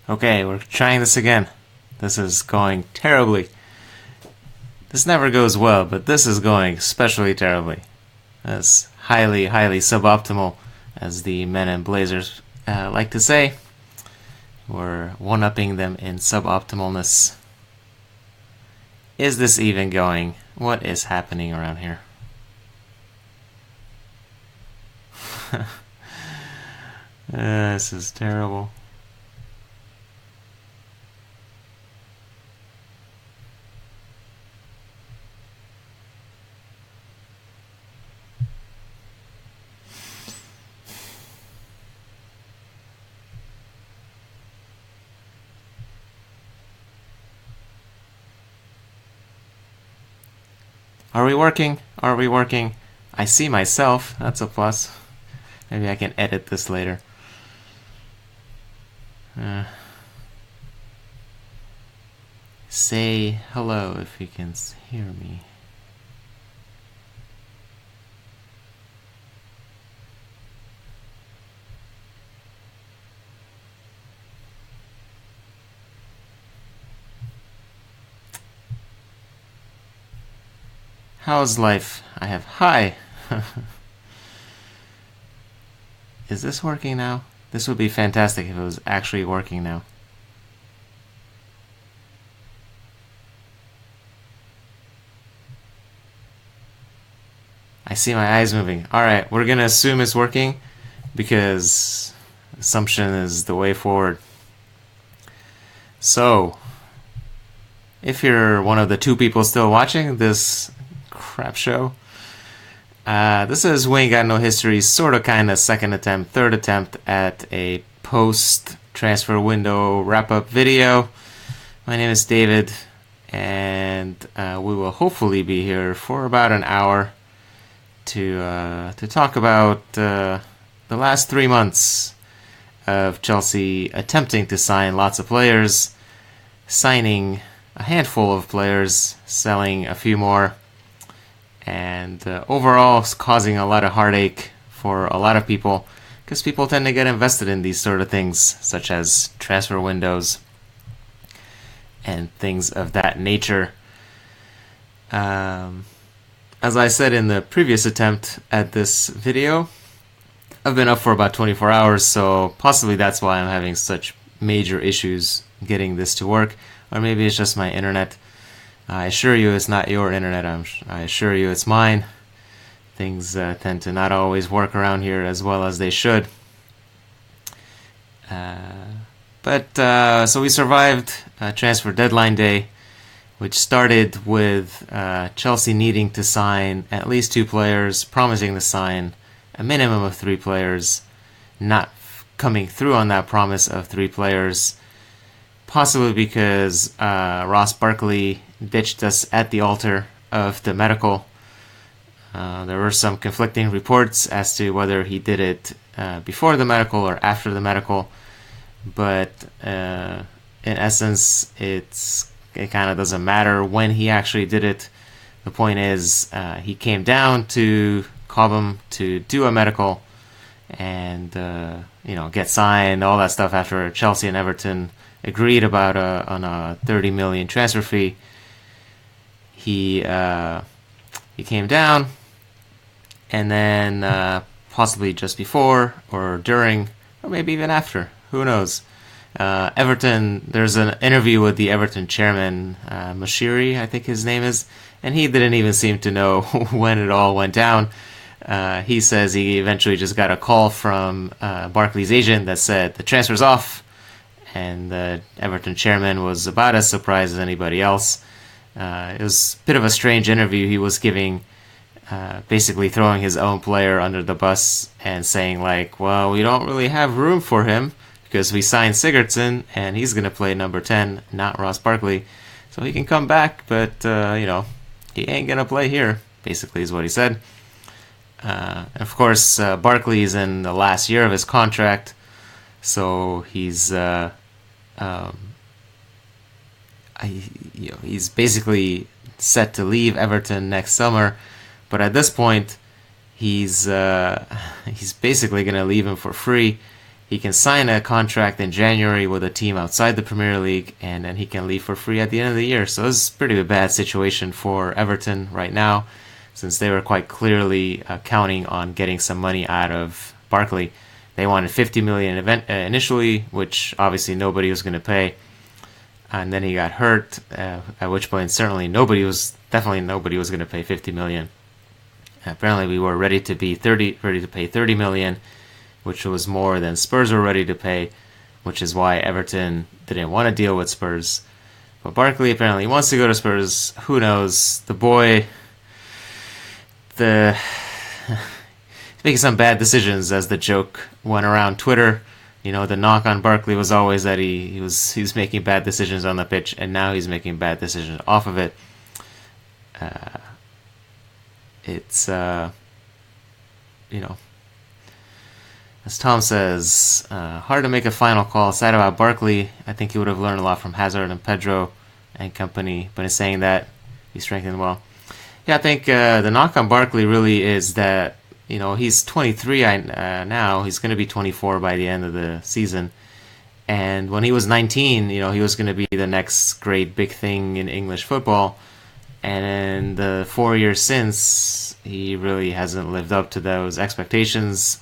Okay, we're trying this again. This is going terribly. This never goes well, but this is going especially terribly. That's highly, highly suboptimal, as the men in Blazers like to say. We're one-upping them in suboptimalness. Is this even going? What is happening around here? This is terrible. Are we working? Are we working? I see myself. That's a plus. Maybe I can edit this later. Say hello if you can hear me. How's life? I have hi. Is this working now? This would be fantastic if it was actually working now. I see my eyes moving. Alright, we're gonna assume it's working because assumption is the way forward. So, if you're one of the two people still watching this crap show, this is We Ain't Got No History, sort of kind of second attempt, third attempt at a post-transfer window wrap-up video. My name is David, and we will hopefully be here for about an hour to talk about the last 3 months of Chelsea attempting to sign lots of players, signing a handful of players, selling a few more, and overall causing a lot of heartache for a lot of people, because people tend to get invested in these sort of things, such as transfer windows and things of that nature. As I said in the previous attempt at this video, I've been up for about 24 hours, so possibly that's why I'm having such major issues getting this to work, or maybe it's just my internet. I assure you it's not your internet, I assure you it's mine. Things tend to not always work around here as well as they should. So we survived transfer deadline day, which started with Chelsea needing to sign at least 2 players, promising to sign a minimum of 3 players, not coming through on that promise of 3 players, possibly because Ross Barkley ditched us at the altar of the medical. There were some conflicting reports as to whether he did it before the medical or after the medical, but in essence, it kind of doesn't matter when he actually did it. The point is, he came down to Cobham to do a medical and get signed, all that stuff, after Chelsea and Everton agreed about on a 30 million transfer fee. He came down, and then possibly just before or during, or maybe even after, who knows, Everton, there's an interview with the Everton chairman, Moshiri, I think his name is, and he didn't even seem to know when it all went down. He says he eventually just got a call from Barkley's agent that said the transfer's off, and the Everton chairman was about as surprised as anybody else. It was a bit of a strange interview he was giving, basically throwing his own player under the bus and saying, like, well, we don't really have room for him because we signed Sigurdsson and he's going to play number 10, not Ross Barkley. So he can come back, but, he ain't going to play here, basically is what he said. Of course, Barkley is in the last year of his contract, so he's he's basically set to leave Everton next summer. But at this point, he's basically going to leave him for free, he can sign a contract in January with a team outside the Premier League, and then he can leave for free at the end of the year. So this is pretty a bad situation for Everton right now, since they were quite clearly counting on getting some money out of Barkley. They wanted 50 million initially, which obviously nobody was going to pay, and then he got hurt. At which point, definitely nobody was going to pay 50 million. Apparently, we were ready to pay 30 million, which was more than Spurs were ready to pay, which is why Everton didn't want to deal with Spurs. But Barkley apparently wants to go to Spurs. Who knows? The boy, he's making some bad decisions, as the joke went around Twitter. The knock on Barkley was always that he was making bad decisions on the pitch, and now he's making bad decisions off of it. It's as Tom says, hard to make a final call. Sad about Barkley. I think he would have learned a lot from Hazard and Pedro and company, but in saying that, he strengthened well. Yeah, I think the knock on Barkley really is that, he's 23 now. He's going to be 24 by the end of the season. And when he was 19, he was going to be the next great big thing in English football. And in the 4 years since, he really hasn't lived up to those expectations.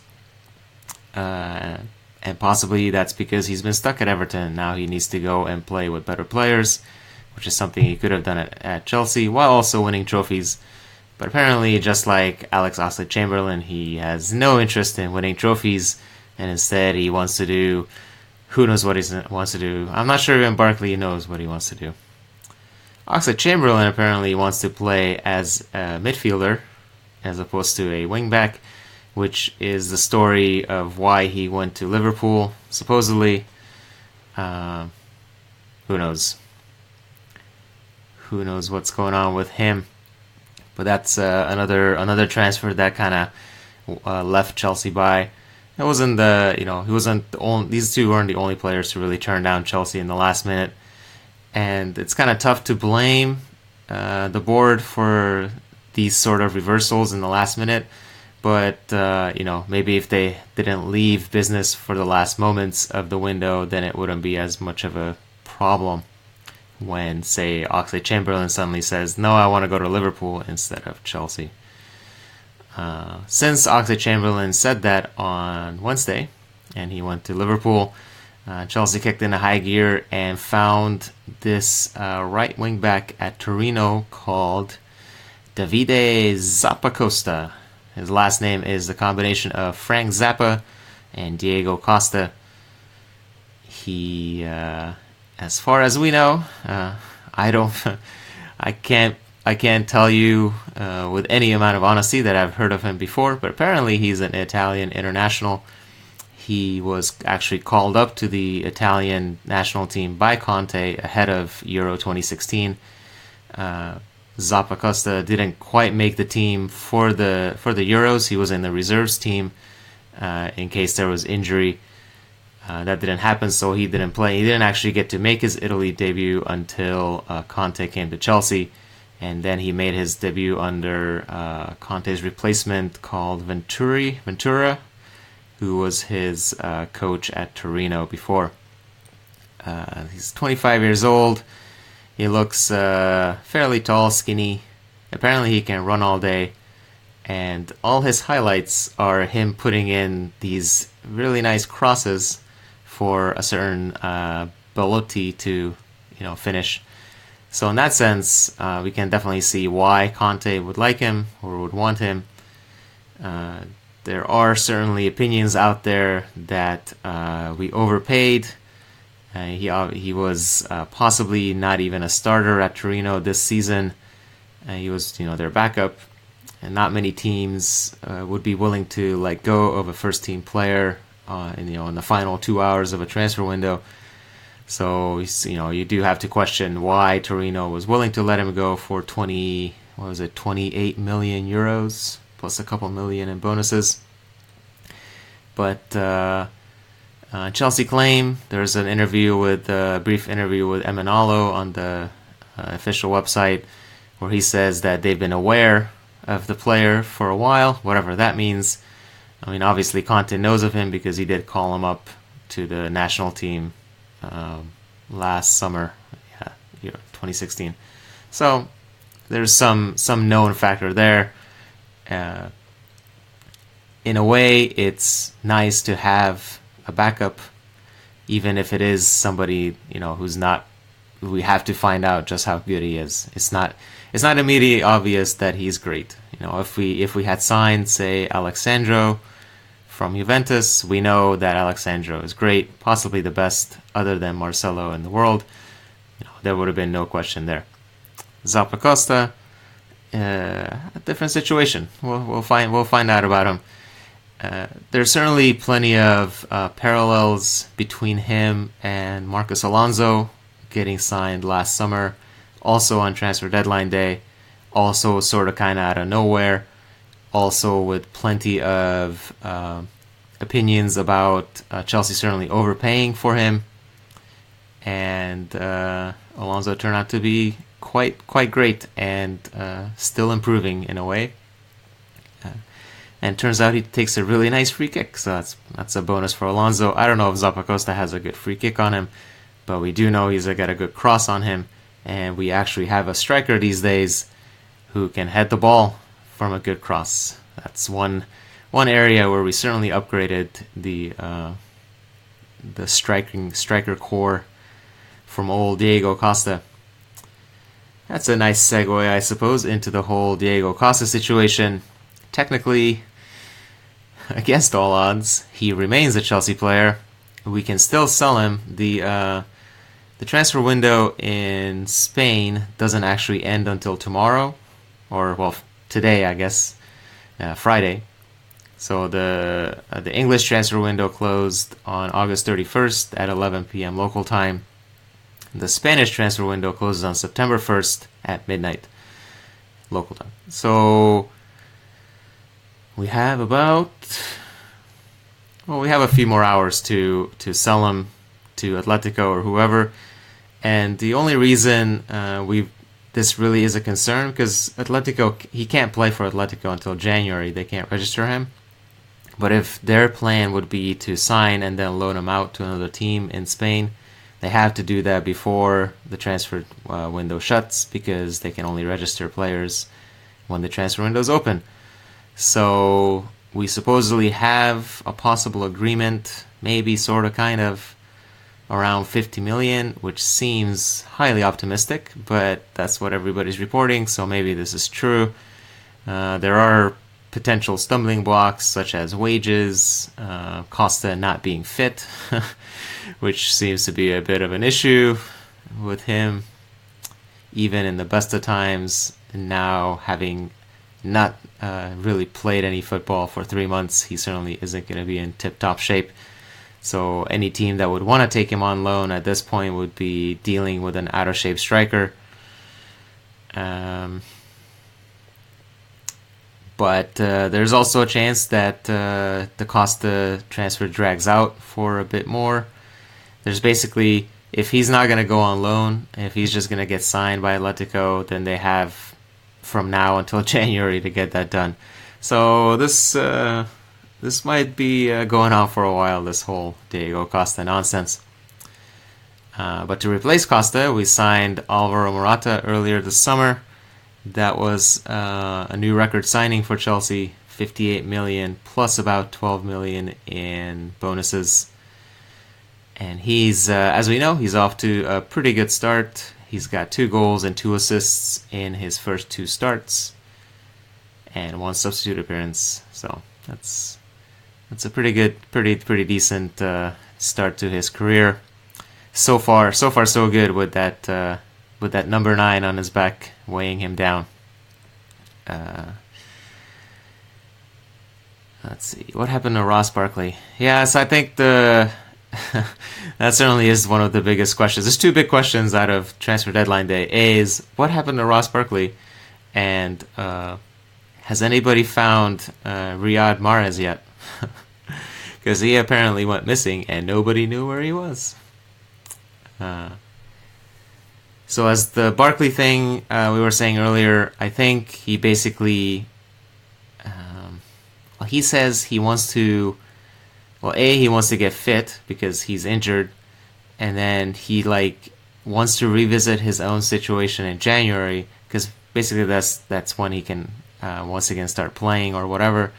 And possibly that's because he's been stuck at Everton. Now he needs to go and play with better players, which is something he could have done at Chelsea while also winning trophies. But apparently, just like Alex Oxlade-Chamberlain, he has no interest in winning trophies, and instead he wants to do who knows what he wants to do. I'm not sure even Barkley knows what he wants to do. Oxlade-Chamberlain apparently wants to play as a midfielder as opposed to a wing-back, which is the story of why he went to Liverpool, supposedly. Who knows? Who knows what's going on with him? But that's another transfer that kind of left Chelsea by. It wasn't he wasn't the only. These two weren't the only players to really turn down Chelsea in the last minute, and it's kind of tough to blame the board for these sort of reversals in the last minute. But, maybe if they didn't leave business for the last moments of the window, then it wouldn't be as much of a problem when, say, Oxlade-Chamberlain suddenly says, no, I want to go to Liverpool instead of Chelsea. Since Oxlade-Chamberlain said that on Wednesday, and he went to Liverpool, Chelsea kicked into high gear and found this right wing back at Torino called Davide Zappacosta. His last name is the combination of Frank Zappa and Diego Costa. He, as far as we know, I can't tell you with any amount of honesty that I've heard of him before, but apparently he's an Italian international. He was actually called up to the Italian national team by Conte ahead of Euro 2016. Zappacosta didn't quite make the team for the Euros. He was in the reserves team in case there was injury. That didn't happen, so he didn't play. He didn't actually get to make his Italy debut until Conte came to Chelsea, and then he made his debut under Conte's replacement called Ventura, who was his coach at Torino before. He's 25 years old. He looks fairly tall, skinny. Apparently he can run all day. And all his highlights are him putting in these really nice crosses for a certain Belotti to finish. So in that sense, we can definitely see why Conte would like him or would want him. There are certainly opinions out there that we overpaid. He was possibly not even a starter at Torino this season. He was, their backup, and not many teams would be willing to let go of a first-team player, in the final 2 hours of a transfer window. So, you do have to question why Torino was willing to let him go for 28 million euros plus a couple million in bonuses. But Chelsea claim there's an brief interview with Emanalo on the official website, where he says that they've been aware of the player for a while, whatever that means. I mean, obviously Conte knows of him because he did call him up to the national team last summer, yeah, 2016. So there's some known factor there. In a way, it's nice to have a backup, even if it is somebody who's not. We have to find out just how good he is. It's not immediately obvious that he's great. If we had signed, say, Alexandro from Juventus, we know that Alexandro is great, possibly the best other than Marcelo in the world. There would have been no question there. Zappacosta, a different situation. We'll find out about him. There's certainly plenty of parallels between him and Marcos Alonso getting signed last summer, also on transfer deadline day, also sort of kind of out of nowhere, also with plenty of opinions about Chelsea certainly overpaying for him, and Alonso turned out to be quite great and still improving in a way. And turns out he takes a really nice free kick, so that's a bonus for Alonso. I don't know if Zappacosta has a good free kick on him, but we do know he's got a good cross on him, and we actually have a striker these days who can head the ball from a good cross. That's one area where we certainly upgraded the striker core from old Diego Costa. That's a nice segue, I suppose, into the whole Diego Costa situation. Technically, against all odds, he remains a Chelsea player. We can still sell him. The transfer window in Spain doesn't actually end until tomorrow, or well, today, I guess, Friday. So the English transfer window closed on August 31st at 11 p.m. local time. The Spanish transfer window closes on September 1st at midnight local time. So we have we have a few more hours to sell him to Atletico or whoever. And the only reason this really is a concern, because Atletico, he can't play for Atletico until January. They can't register him. But if their plan would be to sign and then loan him out to another team in Spain, they have to do that before the transfer window shuts, because they can only register players when the transfer window is open. So we supposedly have a possible agreement, maybe sort of kind of, around 50 million, which seems highly optimistic, but that's what everybody's reporting, so maybe this is true. There are potential stumbling blocks, such as wages, Costa not being fit, which seems to be a bit of an issue with him, even in the best of times. Now, having not really played any football for 3 months, he certainly isn't going to be in tip-top shape. So any team that would want to take him on loan at this point would be dealing with an out-of-shape striker. But there's also a chance that the Costa transfer drags out for a bit more. There's basically, if he's not going to go on loan, if he's just going to get signed by Atletico, then they have from now until January to get that done. So this might be going on for a while, this whole Diego Costa nonsense. But to replace Costa, we signed Alvaro Morata earlier this summer. That was a new record signing for Chelsea, 58 million plus about 12 million in bonuses. And he's, as we know, he's off to a pretty good start. He's got 2 goals and 2 assists in his first 2 starts, and 1 substitute appearance. So that's a pretty good, pretty decent start to his career. So far so good with that number 9 on his back weighing him down. Let's see, what happened to Ross Barkley? Yes, I think that certainly is one of the biggest questions. There's 2 big questions out of transfer deadline day. A is, what happened to Ross Barkley? And has anybody found Riyad Mahrez yet? Because he apparently went missing and nobody knew where he was. So as the Barkley thing we were saying earlier, I think he basically he says he wants to. Well, he wants to get fit because he's injured, and then he wants to revisit his own situation in January because basically that's when he can once again start playing or whatever.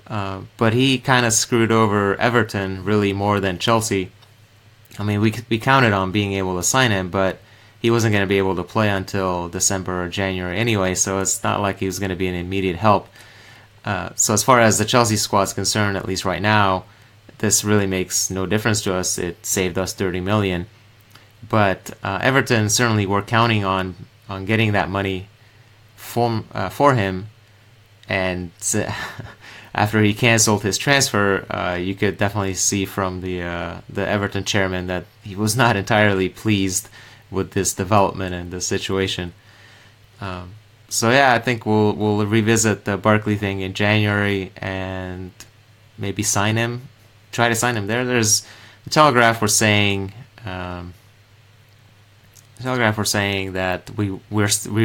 But he kind of screwed over Everton really more than Chelsea. I mean, we counted on being able to sign him, but he wasn't going to be able to play until December or January anyway, so it's not like he was going to be an immediate help. So as far as the Chelsea squad's concerned, at least right now, this really makes no difference to us. It saved us 30 million. But Everton certainly were counting on getting that money for him, and after he canceled his transfer, you could definitely see from the Everton chairman that he was not entirely pleased with this development and the situation. So yeah, I think we'll revisit the Barkley thing in January and maybe sign him. Try to sign him there. There's the Telegraph were saying that we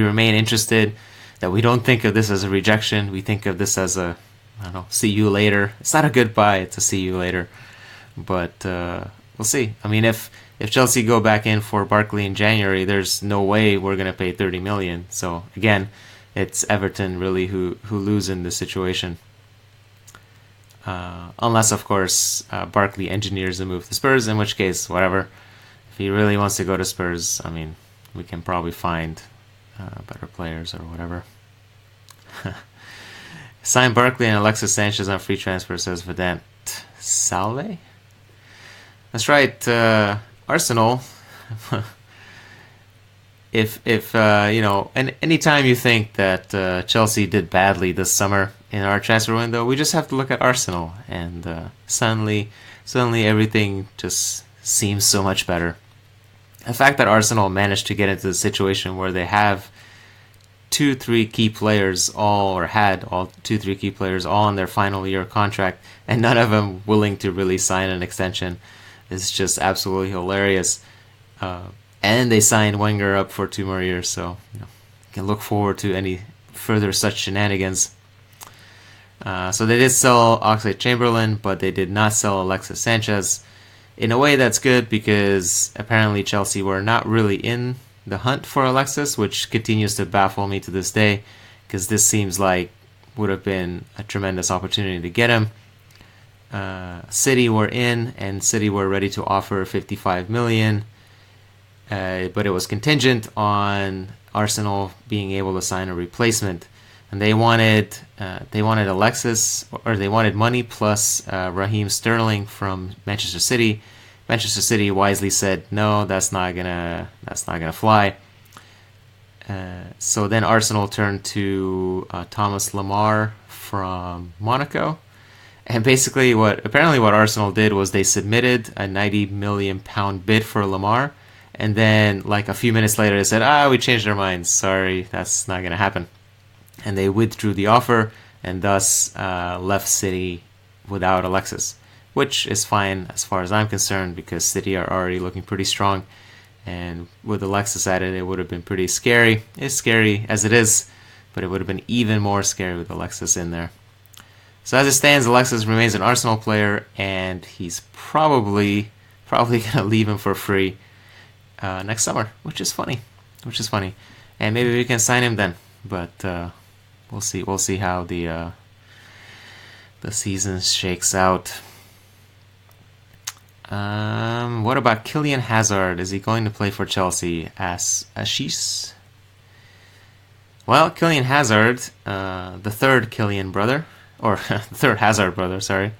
remain interested. That we don't think of this as a rejection. We think of this as a, I don't know, see you later. It's not a goodbye. It's a see you later. But we'll see. I mean, if Chelsea go back in for Barkley in January, there's no way we're gonna pay 30 million. So again, it's Everton really who lose in this situation. Unless, of course, Barkley engineers a move to Spurs, in which case, whatever. If he really wants to go to Spurs, I mean, we can probably find better players or whatever. Sign Barkley and Alexis Sanchez on free transfer, says Vedant Salve. That's right, Arsenal. if and anytime you think that Chelsea did badly this summer in our transfer window, we just have to look at Arsenal, and suddenly everything just seems so much better. The fact that Arsenal managed to get into the situation where they have 2-3 key players all in their final year contract, and none of them willing to really sign an extension, is just absolutely hilarious. And they signed Wenger up for 2 more years, so you can look forward to any further such shenanigans. So they did sell Oxlade-Chamberlain, but they did not sell Alexis Sanchez. In a way, that's good because apparently Chelsea were not really in the hunt for Alexis, which continues to baffle me to this day, because this seems like would have been a tremendous opportunity to get him. City were in, and City were ready to offer 55 million, but it was contingent on Arsenal being able to sign a replacement, and they wanted Alexis, or they wanted money plus Raheem Sterling from Manchester City. Manchester City wisely said no, that's not gonna fly. So then Arsenal turned to Thomas Lemar from Monaco, and basically what Arsenal did was they submitted a £90 million bid for Lemar, and then like a few minutes later they said, we changed our minds, sorry, that's not gonna happen, and they withdrew the offer and thus left City without Alexis, which is fine as far as I'm concerned because City are already looking pretty strong, and with Alexis at it would have been pretty scary. It's scary as it is, but it would have been even more scary with Alexis in there. So as it stands, Alexis remains an Arsenal player, and he's probably going to leave him for free next summer, which is funny. And maybe we can sign him then, but we'll see how the season shakes out. What about Kylian Hazard? Is he going to play for Chelsea? Asks Ashis. Well, Kylian Hazard, the third Kylian brother, or third Hazard brother, sorry.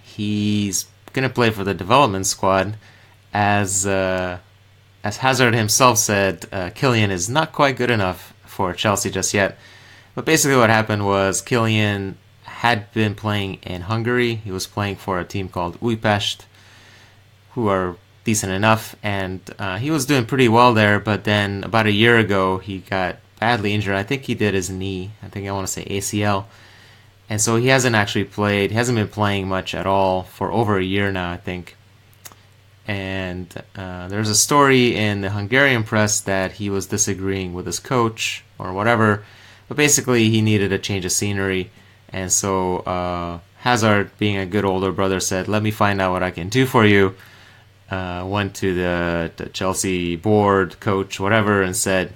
He's going to play for the development squad. As Hazard himself said, Kylian is not quite good enough for Chelsea just yet. But basically what happened was Kylian had been playing in Hungary. He was playing for a team called Újpest, who are decent enough, and he was doing pretty well there, but then about a year ago he got badly injured. I think he did his knee. I think I want to say ACL. And so he hasn't been playing much at all for over a year now, I think. And there's a story in the Hungarian press that he was disagreeing with his coach or whatever. But basically, he needed a change of scenery, and so Hazard, being a good older brother, said, "Let me find out what I can do for you." Went to the Chelsea board, coach, whatever, and said,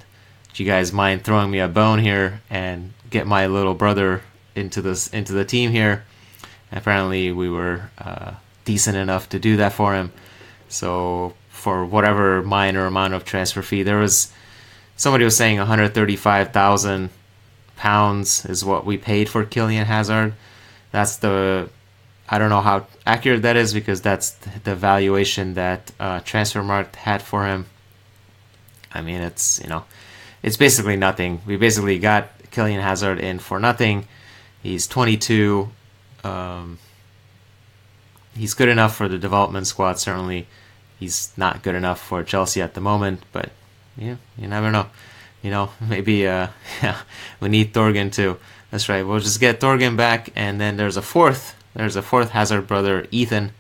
"Do you guys mind throwing me a bone here and get my little brother into the team here?" And apparently, we were decent enough to do that for him. So for whatever minor amount of transfer fee, there was somebody was saying £135,000 is what we paid for Kylian Hazard. That's I don't know how accurate that is, because that's the valuation that Transfermarkt had for him. I mean, it's basically nothing. We basically got Kylian Hazard in for nothing. He's 22. He's good enough for the development squad, certainly. He's not good enough for Chelsea at the moment, but yeah, you never know. Maybe we need Thorgan too. That's right. We'll just get Thorgan back, and then there's a fourth Hazard brother, Ethan.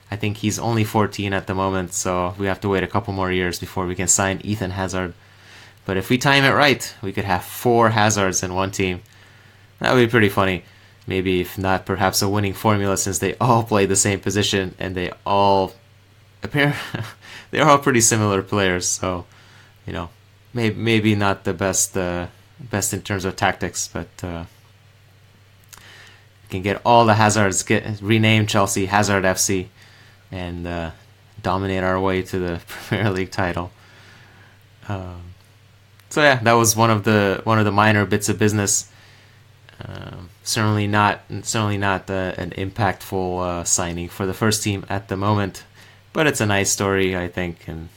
I think he's only 14 at the moment, so we have to wait a couple more years before we can sign Ethan Hazard. But if we time it right, we could have 4 Hazards in one team. That would be pretty funny. Maybe, if not, perhaps a winning formula, since they all play the same position and they all appear they're all pretty similar players. So, maybe not the best in terms of tactics, but can get all the Hazards, rename Chelsea Hazard FC, and dominate our way to the Premier League title. So yeah, that was one of the minor bits of business. Certainly not an impactful signing for the first team at the moment, but it's a nice story, I think. And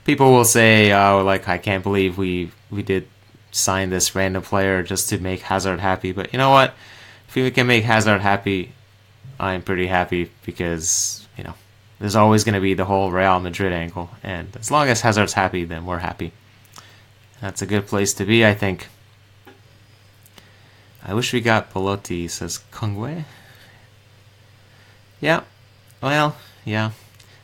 people will say, "Oh, like, I can't believe we did sign this random player just to make Hazard happy." But you know what? If we can make Hazard happy, I'm pretty happy, because there's always going to be the whole Real Madrid angle, and as long as Hazard's happy, then we're happy. That's a good place to be, I think. I wish we got Belotti, says Kungwe. Yeah, well, yeah.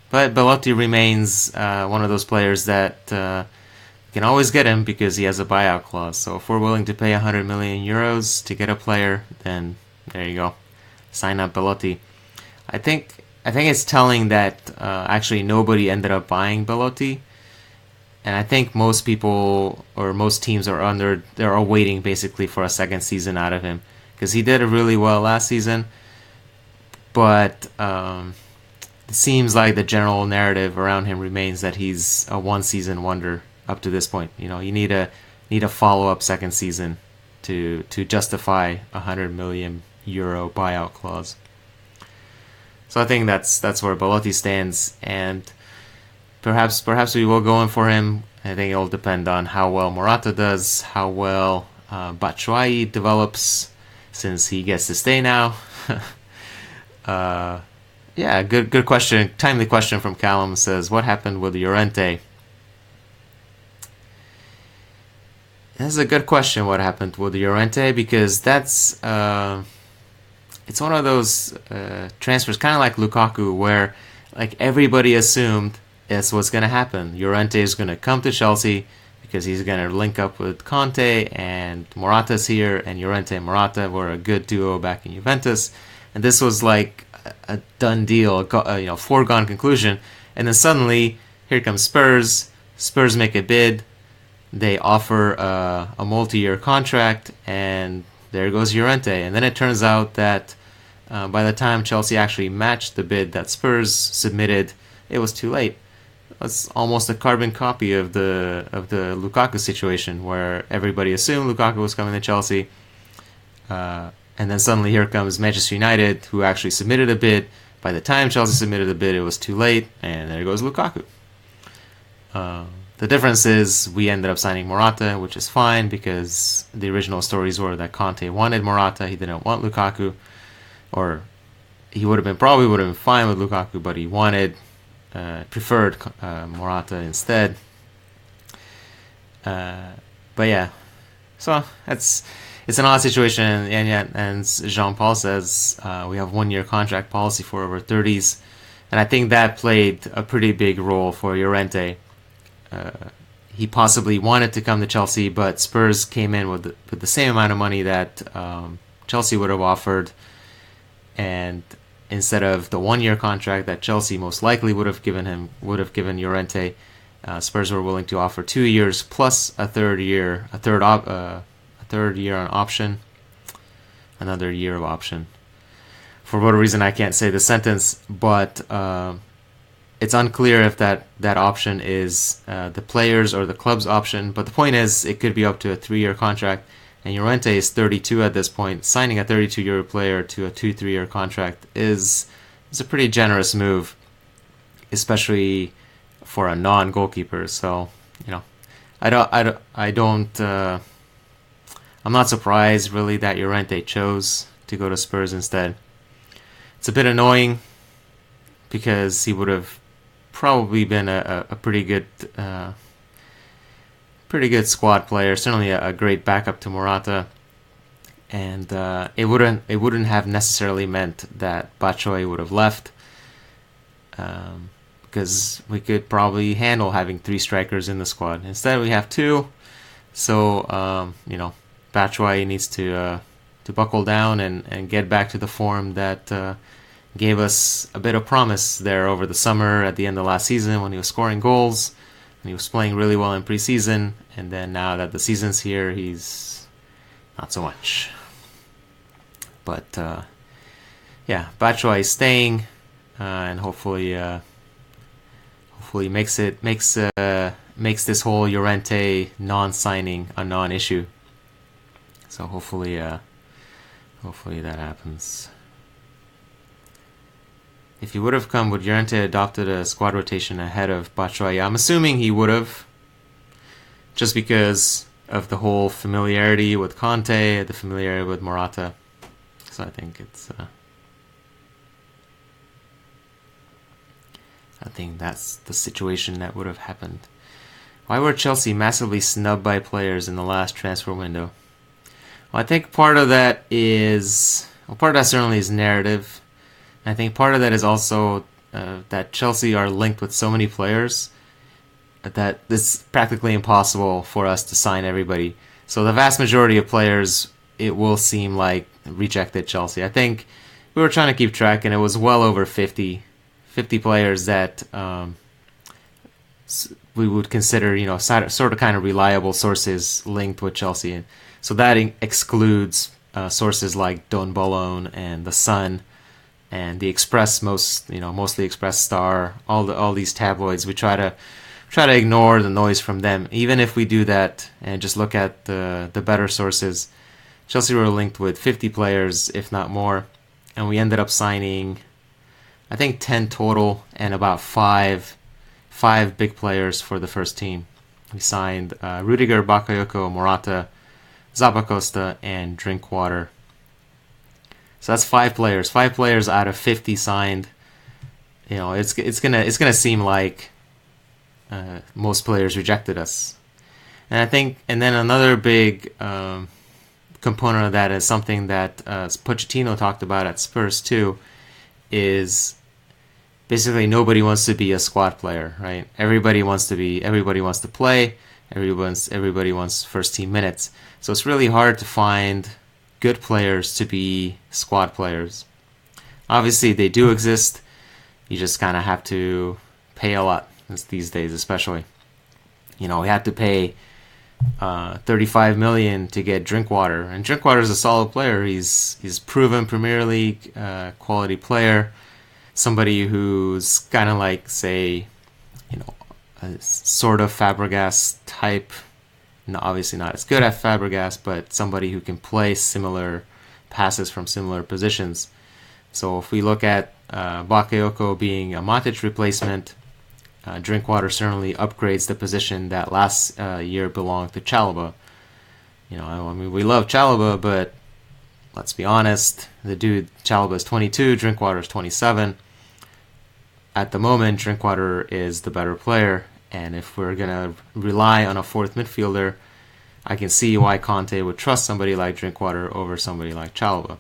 But Belotti remains one of those players that can always get him, because he has a buyout clause. So if we're willing to pay 100 million euros to get a player, then there you go. Sign up Belotti. I think it's telling that actually nobody ended up buying Belotti. And I think most people, or most teams, they're waiting basically for a second season out of him, because he did really well last season. But it seems like the general narrative around him remains that he's a one-season wonder up to this point. You need a follow-up second season to justify a 100 million euro buyout clause. So I think that's where Belotti stands, and perhaps we will go in for him. I think it'll depend on how well Morata does, how well Batshuayi develops, since he gets to stay now. Yeah, good question. Timely question from Callum. Says, what happened with Llorente? That's a good question, what happened with Llorente, because that's it's one of those transfers, kind of like Lukaku, where like everybody assumed that's what's going to happen. Llorente is going to come to Chelsea because he's going to link up with Conte, and Morata's here, and Llorente and Morata were a good duo back in Juventus, and this was like a done deal, foregone conclusion. And then suddenly, here comes Spurs. Spurs make a bid. They offer a multi-year contract, and there goes Llorente. And then it turns out that by the time Chelsea actually matched the bid that Spurs submitted, it was too late. It's almost a carbon copy of the Lukaku situation, where everybody assumed Lukaku was coming to Chelsea, and then suddenly here comes Manchester United, who actually submitted a bid. By the time Chelsea submitted a bid, it was too late, and there goes Lukaku. The difference is we ended up signing Morata, which is fine, because the original stories were that Conte wanted Morata, he didn't want Lukaku, or he probably would have been fine with Lukaku, but he preferred Morata instead. But yeah, so it's an odd situation, and yet, and Jean-Paul says we have 1-year contract policy for over 30s, and I think that played a pretty big role for Llorente. he possibly wanted to come to Chelsea, but Spurs came in with the same amount of money that Chelsea would have offered, and instead of the 1 year contract that Chelsea most likely would have given Llorente, Spurs were willing to offer 2 years plus a third year on option, another year of option. For whatever reason, I can't say the sentence, but it's unclear if that option is the players or the club's option. But the point is, it could be up to a 3-year contract. And Llorente is 32 at this point. Signing a 32-year player to a 2-3-year contract is a pretty generous move, especially for a non-goalkeeper. So, I'm not surprised really that Llorente chose to go to Spurs instead. It's a bit annoying because he would have probably been a pretty good squad player, certainly a great backup to Morata, and it wouldn't have necessarily meant that Batshuayi would have left, because we could probably handle having 3 strikers in the squad. Instead, we have 2, so Batshuayi needs to buckle down and get back to the form that gave us a bit of promise there over the summer at the end of last season when he was scoring goals. And he was playing really well in preseason, and then now that the season's here, he's not so much. But Batshuayi is staying, and hopefully makes this whole Llorente non-signing a non-issue. So hopefully that happens. If he would have come, would Llorente adopted a squad rotation ahead of Batshuayi? I'm assuming he would have, just because of the whole familiarity with Conte, the familiarity with Morata. So I think that's the situation that would have happened. Why were Chelsea massively snubbed by players in the last transfer window? Well, I think part of that certainly is narrative. I think part of that is also that Chelsea are linked with so many players that it's practically impossible for us to sign everybody. So the vast majority of players, it will seem like rejected Chelsea. I think we were trying to keep track, and it was well over 50 players that we would consider, sort of kind of reliable sources linked with Chelsea. So that excludes sources like Don Bologna and The Sun and the Express, mostly Express Star, all these tabloids. We try to ignore the noise from them. Even if we do that and just look at the better sources, Chelsea were linked with 50 players, if not more, and we ended up signing, I think, 10 total and about five big players for the first team. We signed Rudiger, Bakayoko, Morata, Zappacosta, and Drinkwater. So that's 5 players. 5 players out of 50 signed. It's gonna seem like most players rejected us. And then another big component of that is something that Pochettino talked about at Spurs too, is basically nobody wants to be a squad player, right? Everybody wants to play. Everybody wants first team minutes. So it's really hard to find good players to be squad players. Obviously, they do exist. You just kind of have to pay a lot these days, especially. We had to pay 35 million to get Drinkwater, and Drinkwater is a solid player. He's proven Premier League quality player. Somebody who's kind of like, say, a sort of Fabregas type. No, obviously not as good as Fabregas, but somebody who can play similar passes from similar positions. So if we look at Bakayoko being a Matic replacement, Drinkwater certainly upgrades the position that last year belonged to Chalobah. We love Chalobah, but let's be honest, Chalobah is 22, Drinkwater is 27. At the moment, Drinkwater is the better player, and if we're going to rely on a fourth midfielder, I can see why Conte would trust somebody like Drinkwater over somebody like Chalobah.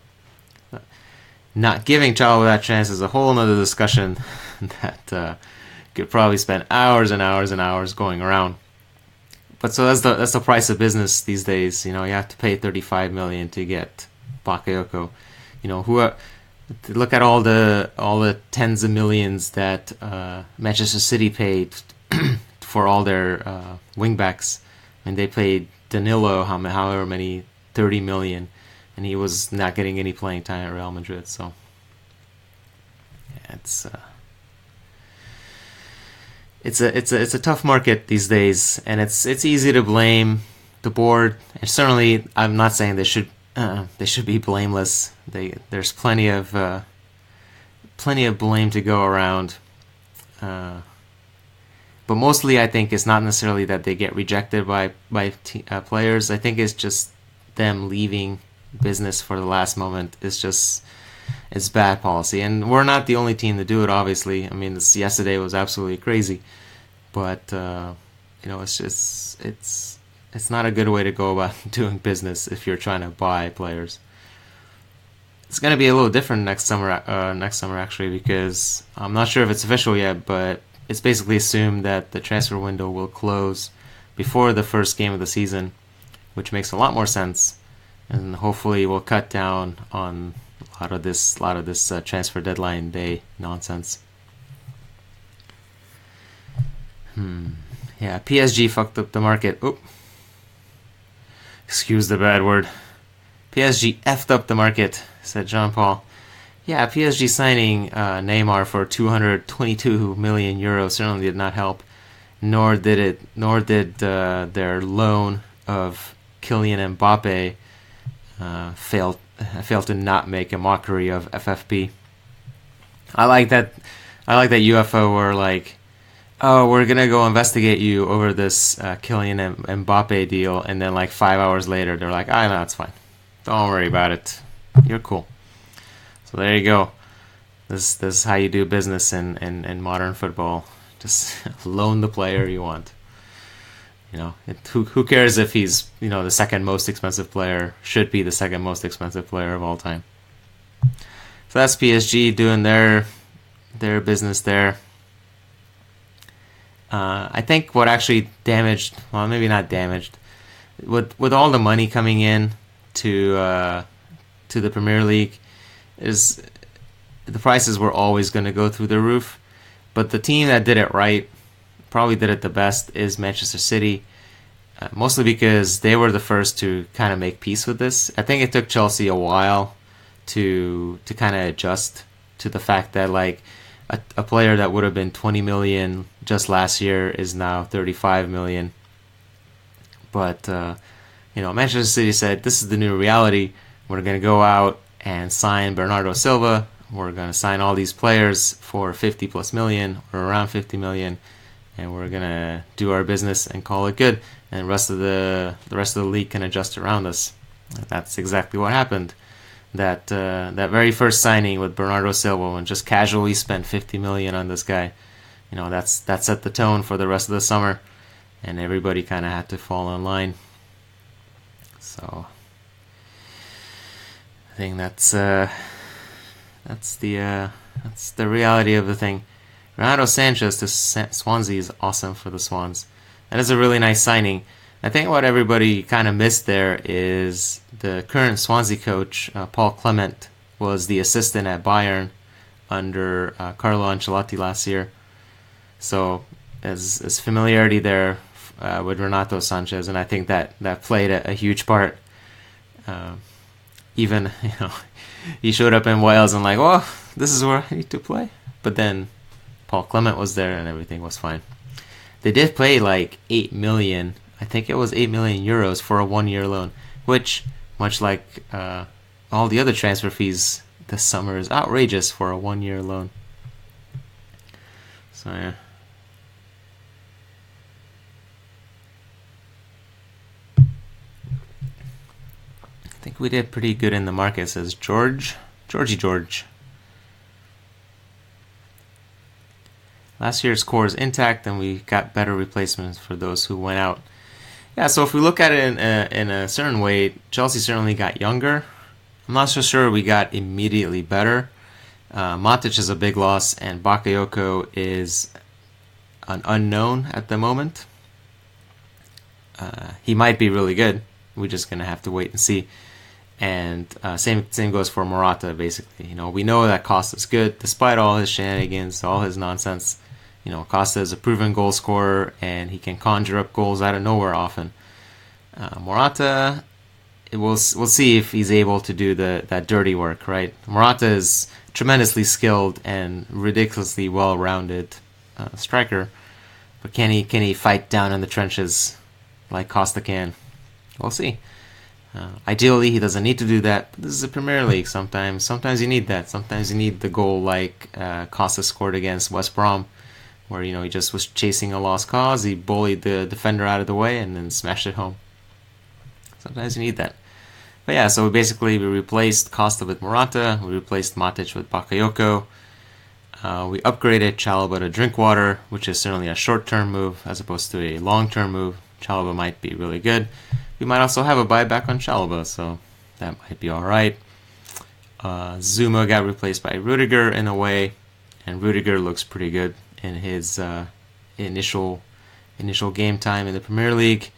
Not giving Chalobah that chance is a whole other discussion that could probably spend hours and hours and hours going around. but so that's the price of business these days. You have to pay 35 million to get Bakayoko. Look at all the tens of millions that Manchester City paid for all their wingbacks, and they paid Danilo however many 30 million, and he was not getting any playing time at Real Madrid. So yeah, it's a tough market these days, and it's easy to blame the board. And certainly, I'm not saying they should be blameless. There's plenty of blame to go around. But mostly, I think it's not necessarily that they get rejected by players. I think it's just them leaving business for the last moment. It's bad policy, and we're not the only team to do it. Obviously, I mean, yesterday was absolutely crazy, but it's not a good way to go about doing business if you're trying to buy players. It's going to be a little different next summer actually, because I'm not sure if it's official yet, but it's basically assumed that the transfer window will close before the first game of the season, which makes a lot more sense, and hopefully will cut down on a lot of this transfer deadline day nonsense. Yeah, PSG fucked up the market. Oop. Excuse the bad word. PSG effed up the market, said Jean Paul. Yeah, PSG signing Neymar for 222 million euros certainly did not help. Nor did their loan of Kylian Mbappe fail to not make a mockery of FFP. I like that UEFA were like, oh, we're gonna go investigate you over this Kylian Mbappe deal, and then like 5 hours later they're like, no, it's fine. Don't worry about it. You're cool. So there you go. This is how you do business in modern football. Just loan the player you want. Who cares if he's the second most expensive player? Should be the second most expensive player of all time. So that's PSG doing their business there. I think what actually damaged, well, maybe not damaged, with all the money coming in to the Premier League, is the prices were always going to go through the roof. But the team that did it right, probably did it the best, is Manchester City. Mostly because they were the first to kind of make peace with this. I think it took Chelsea a while to kind of adjust to the fact that like a player that would have been 20 million just last year is now 35 million. But Manchester City said, this is the new reality. We're going to go out and sign Bernardo Silva. We're going to sign all these players for 50 plus million or around 50 million, and we're going to do our business and call it good. And the rest of the league can adjust around us. And that's exactly what happened. That very first signing with Bernardo Silva, and just casually spent 50 million on this guy, that set the tone for the rest of the summer, and everybody kind of had to fall in line. So I think that's the reality of the thing. Renato Sanchez to Swansea is awesome for the Swans. That is a really nice signing. I think what everybody kind of missed there is the current Swansea coach, Paul Clement, was the assistant at Bayern under Carlo Ancelotti last year. So as familiarity there with Renato Sanchez, and I think that played a huge part. Even he showed up in Wales and like, well, this is where I need to play. But then Paul Clement was there and everything was fine. They did pay like 8 million. I think it was 8 million euros for a 1-year loan, which, much like all the other transfer fees this summer, is outrageous for a 1-year loan. So yeah. I think we did pretty good in the market, says Georgie George. Last year's core is intact, and we got better replacements for those who went out. Yeah, so if we look at it in a certain way, Chelsea certainly got younger. I'm not so sure we got immediately better. Matic is a big loss, and Bakayoko is an unknown at the moment. he might be really good. We're just gonna have to wait and see. And same goes for Morata. Basically, we know that Costa's good despite all his shenanigans, all his nonsense. Costa is a proven goal scorer, and he can conjure up goals out of nowhere often. Morata, we'll see if he's able to do that dirty work, right? Morata is tremendously skilled and ridiculously well-rounded striker, but can he fight down in the trenches like Costa can? We'll see. Ideally, he doesn't need to do that, but this is the Premier League. Sometimes you need that. Sometimes you need the goal like Costa scored against West Brom, where he just was chasing a lost cause. He bullied the defender out of the way and then smashed it home. Sometimes you need that. But yeah, so we replaced Costa with Morata. We replaced Matic with Bakayoko. We upgraded Chalobah to Drinkwater, which is certainly a short-term move as opposed to a long-term move. Chalobah might be really good. We might also have a buyback on Chalobah, so that might be alright. Zuma got replaced by Rudiger in a way, and Rudiger looks pretty good in his initial game time in the Premier League.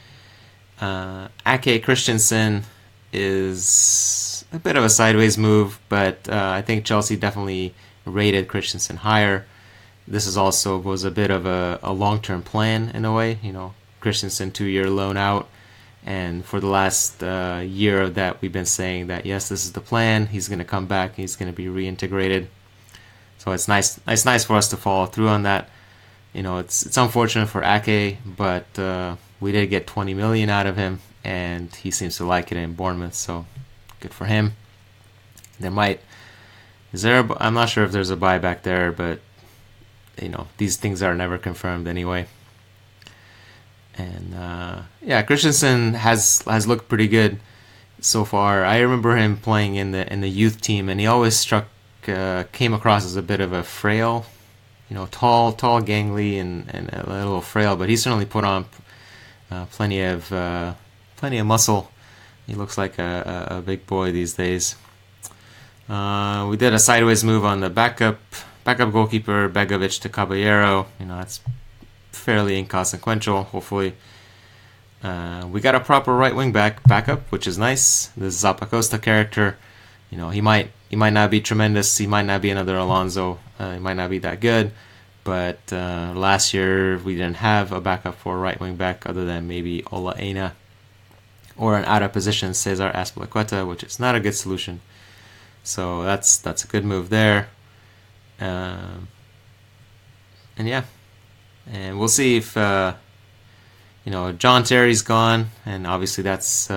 Ake Christensen is a bit of a sideways move, but I think Chelsea definitely rated Christensen higher. This was a bit of a long-term plan in a way. Christensen 2-year loan out, and for the last year of that, we've been saying that yes, this is the plan. He's going to come back. He's going to be reintegrated. So it's nice for us to follow through on that. It's unfortunate for Ake, but we did get 20 million out of him, and he seems to like it in Bournemouth. So good for him. I'm not sure if there's a buyback there, but these things are never confirmed anyway. And Christensen has looked pretty good so far. I remember him playing in the youth team, and he always came across as a bit of a frail, tall, gangly, and a little frail. But he certainly put on plenty of muscle. He looks like a big boy these days. We did a sideways move on the backup goalkeeper, Begovic to Caballero. That's fairly inconsequential, hopefully. We got a proper right wing backup, which is nice. The Zappacosta character, he might not be tremendous. He might not be another Alonso. He might not be that good. But last year we didn't have a backup for right wing back other than maybe Ola Aina or an out of position Cesar Azpilicueta, which is not a good solution. So that's a good move there. And we'll see if John Terry's gone, and obviously that's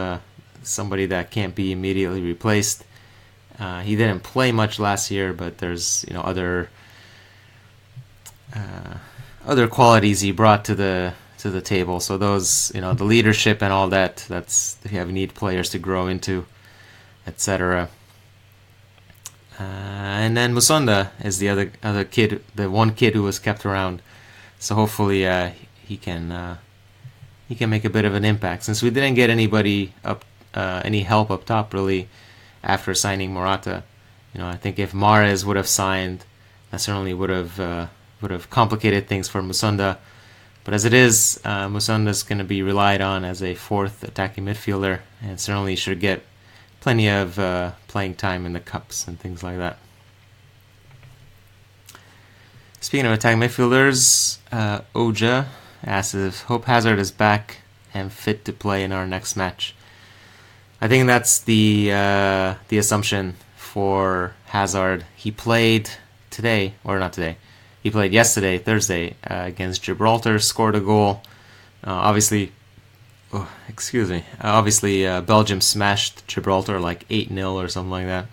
somebody that can't be immediately replaced. He didn't play much last year, but there's other qualities he brought to the table. So those the leadership and all that. You need players to grow into, etc. And then Musonda is the other kid, the one kid who was kept around. So hopefully he can make a bit of an impact. Since we didn't get any help up top really after signing Morata. I think if Mahrez would have signed, that certainly would have complicated things for Musonda. But as it is, Musonda's going to be relied on as a fourth attacking midfielder, and certainly should get plenty of playing time in the cups and things like that. Speaking of attacking midfielders, Oja asks if Hope Hazard is back and fit to play in our next match. I think that's the assumption for Hazard. He played today, or not today. He played yesterday, Thursday, against Gibraltar, scored a goal. Obviously, Belgium smashed Gibraltar like 8-0 or something like that.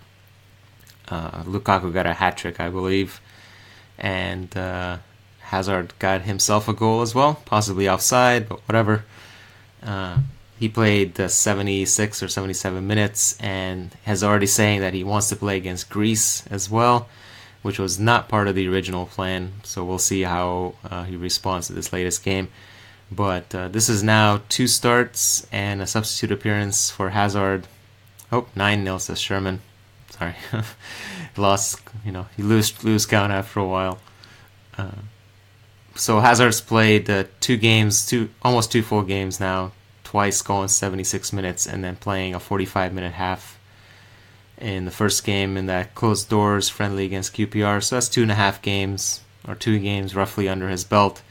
Lukaku got a hat-trick, I believe. And Hazard got himself a goal as well, possibly offside, but whatever. He played 76 or 77 minutes and has already saying that he wants to play against Greece as well, which was not part of the original plan. So we'll see how he responds to this latest game. But this is now 2 starts and a substitute appearance for Hazard. 9-0 says Sherman. Sorry. Lost, you lose count after a while. So Hazard's played 2 games, almost 2 full games now, twice going 76 minutes and then playing a 45-minute half in the first game in that closed doors friendly against QPR. So that's 2.5 games, or 2 games roughly under his belt.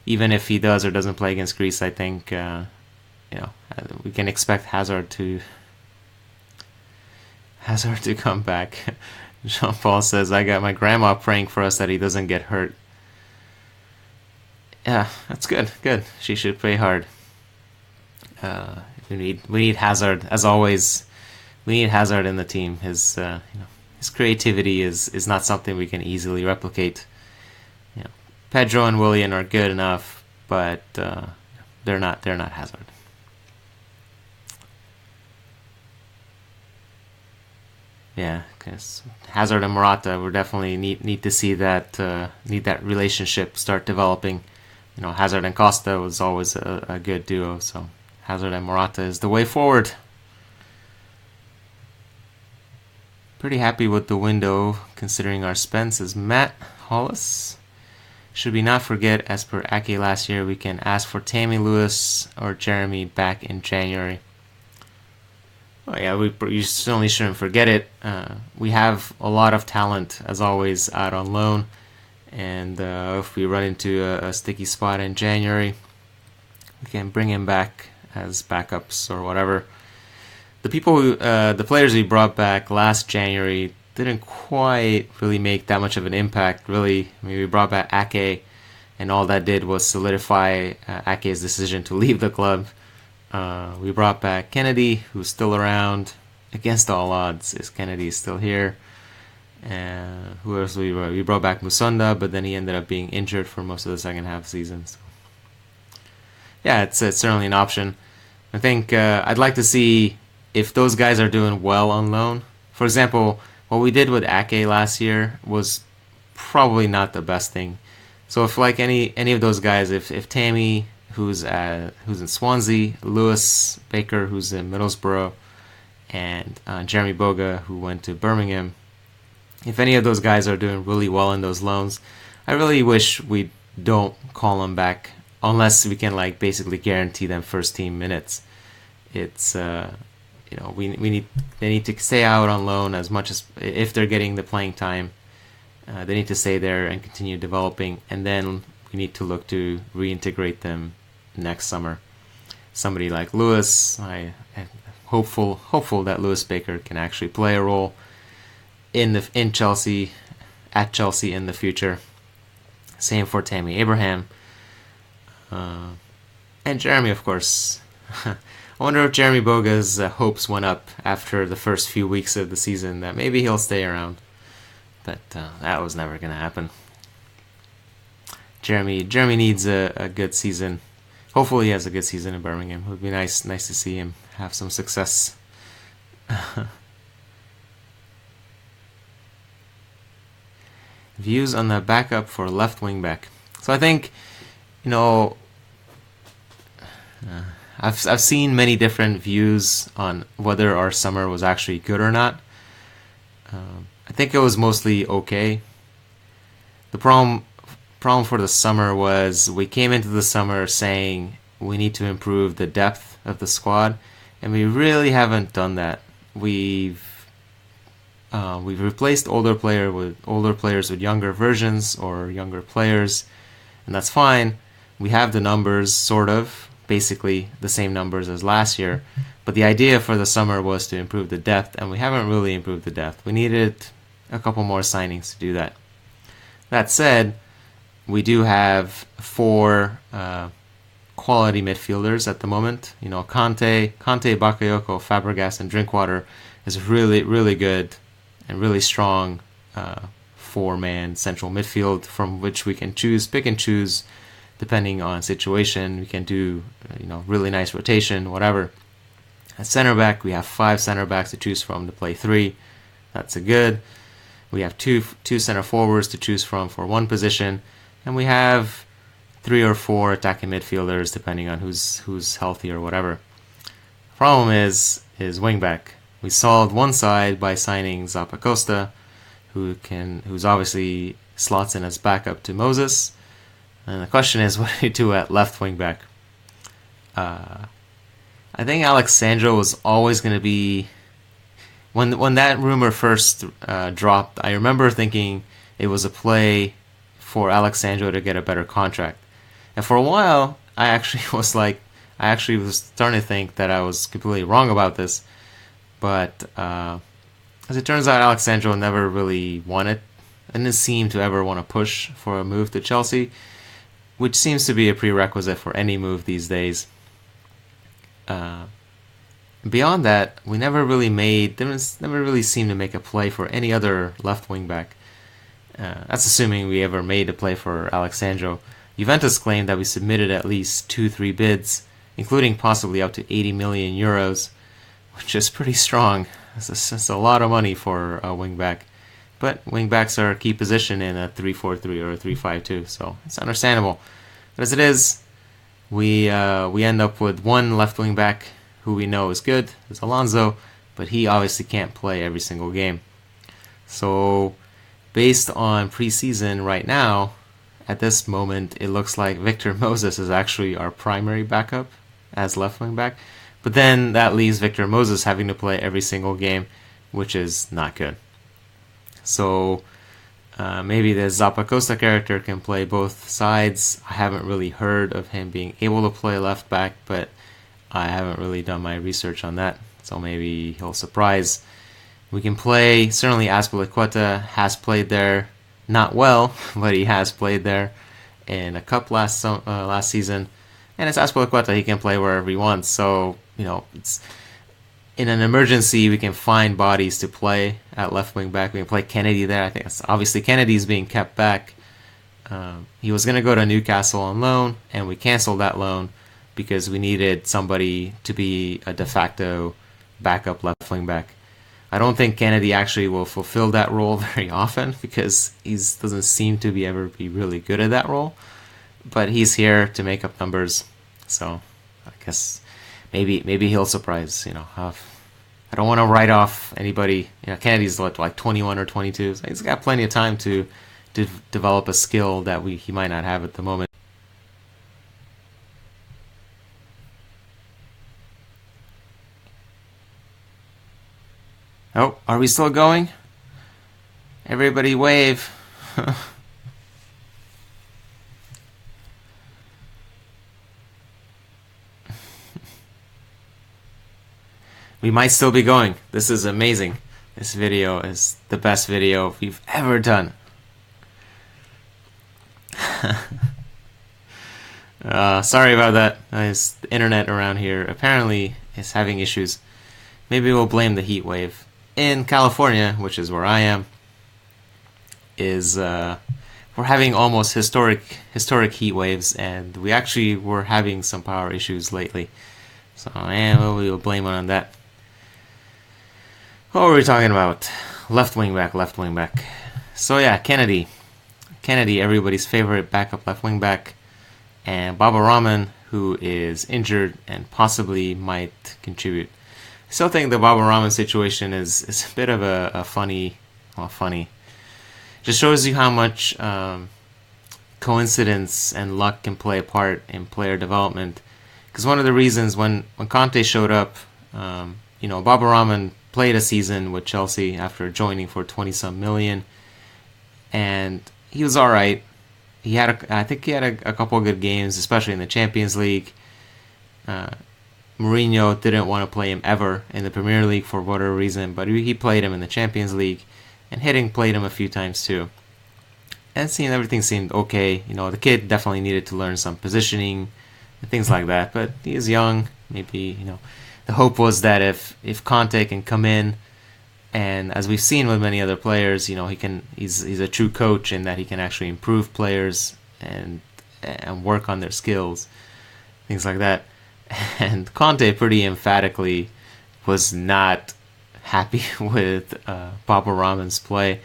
Even if he does or doesn't play against Greece, I think we can expect Hazard to come back. Jean-Paul says, I got my grandma praying for us that he doesn't get hurt. Yeah, that's good. Good. She should pray hard. We need Hazard, as always. We need Hazard in the team. His creativity is not something we can easily replicate. Pedro and Willian are good enough, but they're not Hazard. Yeah, because Hazard and Morata, we definitely need to see that relationship start developing. Hazard and Costa was always a good duo, so Hazard and Morata is the way forward. Pretty happy with the window considering our spend, says Matt Hollis. Should we not forget, as per Ake last year, we can ask for Tammy Lewis or Jeremy back in January. Oh yeah, you certainly shouldn't forget it. We have a lot of talent, as always, out on loan. And if we run into a sticky spot in January, we can bring him back as backups or whatever. The players we brought back last January didn't quite really make that much of an impact, really. I mean, we brought back Ake, and all that did was solidify Ake's decision to leave the club. We brought back Kennedy, who's still around. Against all odds, is Kennedy still here? Who else we brought? We brought back Musonda, but then he ended up being injured for most of the second half of the season. So. Yeah, it's certainly an option. I think I'd like to see if those guys are doing well on loan. For example, what we did with Ake last year was probably not the best thing. So if like any of those guys, if Tammy, who's in Swansea, Lewis Baker, who's in Middlesbrough, and Jeremy Boga, who went to Birmingham, if any of those guys are doing really well in those loans, I really wish we don't call them back unless we can basically guarantee them first team minutes. It's they need to stay out on loan as much as if they're getting the playing time. They need to stay there and continue developing, and then we need to look to reintegrate them next summer. Somebody like Lewis, I hopeful that Lewis Baker can actually play a role in Chelsea, at Chelsea in the future. Same for Tammy Abraham, and Jeremy, of course. I wonder if Jeremy Boga's hopes went up after the first few weeks of the season that maybe he'll stay around, but that was never going to happen. Jeremy needs a good season. Hopefully he has a good season in Birmingham. It would be nice to see him have some success. Views on the backup for left wing back. So I think, I've seen many different views on whether our summer was actually good or not. I think it was mostly okay. The problem for the summer was we came into the summer saying we need to improve the depth of the squad, and we really haven't done that. We've replaced older players with younger versions or younger players, and that's fine. We have the numbers, sort of, basically the same numbers as last year, but the idea for the summer was to improve the depth, and we haven't really improved the depth. We needed a couple more signings to do that. That said, we do have 4 quality midfielders at the moment. Conte, Bakayoko, Fabregas, and Drinkwater is really, really good and really strong 4-man central midfield from which we can pick and choose depending on situation. We can do really nice rotation, whatever. At center back, we have 5 center backs to choose from to play 3. That's a good. We have two center forwards to choose from for one position, and we have 3 or 4 attacking midfielders depending on who's healthy or whatever. Problem is wing back. We solved one side by signing Zappacosta, who's obviously slots in as backup to Moses. And the question is, what do you do at left wing back? I think Alex Sandro was always going to be when that rumor first dropped. I remember thinking it was a play for Alex Sandro to get a better contract, and for a while I actually was starting to think that I was completely wrong about this. But as it turns out, Alex Sandro never really wanted and didn't seem to ever want to push for a move to Chelsea, which seems to be a prerequisite for any move these days. Uh, Beyond that, we never really seemed to make a play for any other left wing back. That's assuming we ever made a play for Alex Sandro. Juventus claimed that we submitted at least 2-3 bids, including possibly up to 80 million euros, which is pretty strong. It's a lot of money for a wing back. But wing backs are a key position in a 3-4-3 or a 3-5-2, so it's understandable. But as it is, we end up with one left wing back who we know is good, is Alonso, but he obviously can't play every single game. So based on preseason right now, at this moment, it looks like Victor Moses is actually our primary backup as left wing back. But then that leaves Victor Moses having to play every single game, which is not good. So maybe the Zappacosta character can play both sides. I haven't really heard of him being able to play left back, but I haven't really done my research on that. So maybe he'll surprise. We can play, certainly Zappacosta has played there, not well, but he has played there in a cup last season. And it's Zappacosta, he can play wherever he wants. So, it's in an emergency, we can find bodies to play at left wing back. We can play Kennedy there. I think obviously Kennedy's being kept back. He was going to go to Newcastle on loan, and we canceled that loan because we needed somebody to be a de facto backup left wing back. I don't think Kennedy actually will fulfill that role very often because he doesn't seem to ever be really good at that role. But he's here to make up numbers, so I guess maybe he'll surprise. I don't want to write off anybody. Kennedy's like 21 or 22, so he's got plenty of time to develop a skill that he might not have at the moment. Oh, are we still going? Everybody wave. We might still be going. This is amazing. This video is the best video we've ever done. Sorry about that. The internet around here apparently is having issues. Maybe we'll blame the heat wave. In California, which is where I am, we're having almost historic heat waves, and we actually were having some power issues lately. So we will blame it on that. What were we talking about? Left wing back. So yeah, Kennedy, everybody's favorite backup left wing back, and Baba Rahman, who is injured and possibly might contribute. I still think the Baba Rahman situation is a bit of a funny. Just shows you how much coincidence and luck can play a part in player development. Because one of the reasons when Conte showed up, Baba Rahman played a season with Chelsea after joining for 20-some million, and he was all right. I think he had a couple of good games, especially in the Champions League. Mourinho didn't want to play him ever in the Premier League for whatever reason, but he played him in the Champions League, and Hiddink played him a few times too. And everything seemed okay. The kid definitely needed to learn some positioning and things like that, but he is young. Maybe, the hope was that if Conte can come in, and as we've seen with many other players, he's a true coach in that he can actually improve players and work on their skills, things like that. And Conte pretty emphatically was not happy with Baba Rahman's play,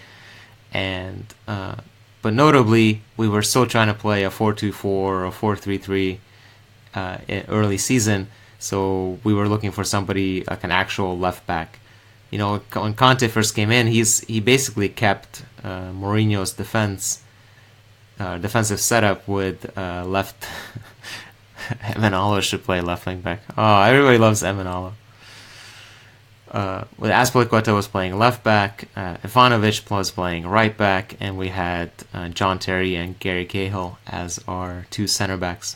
and but notably we were still trying to play a 4-2-4 or a 4-3-3 in early season, so we were looking for somebody like an actual left back. When Conte first came in, he basically kept Mourinho's defensive setup with left Emanalo should play left wing back. Oh, everybody loves Emanalo. With Azpilicueta was playing left back, Ivanovic was playing right back, and we had John Terry and Gary Cahill as our two center backs.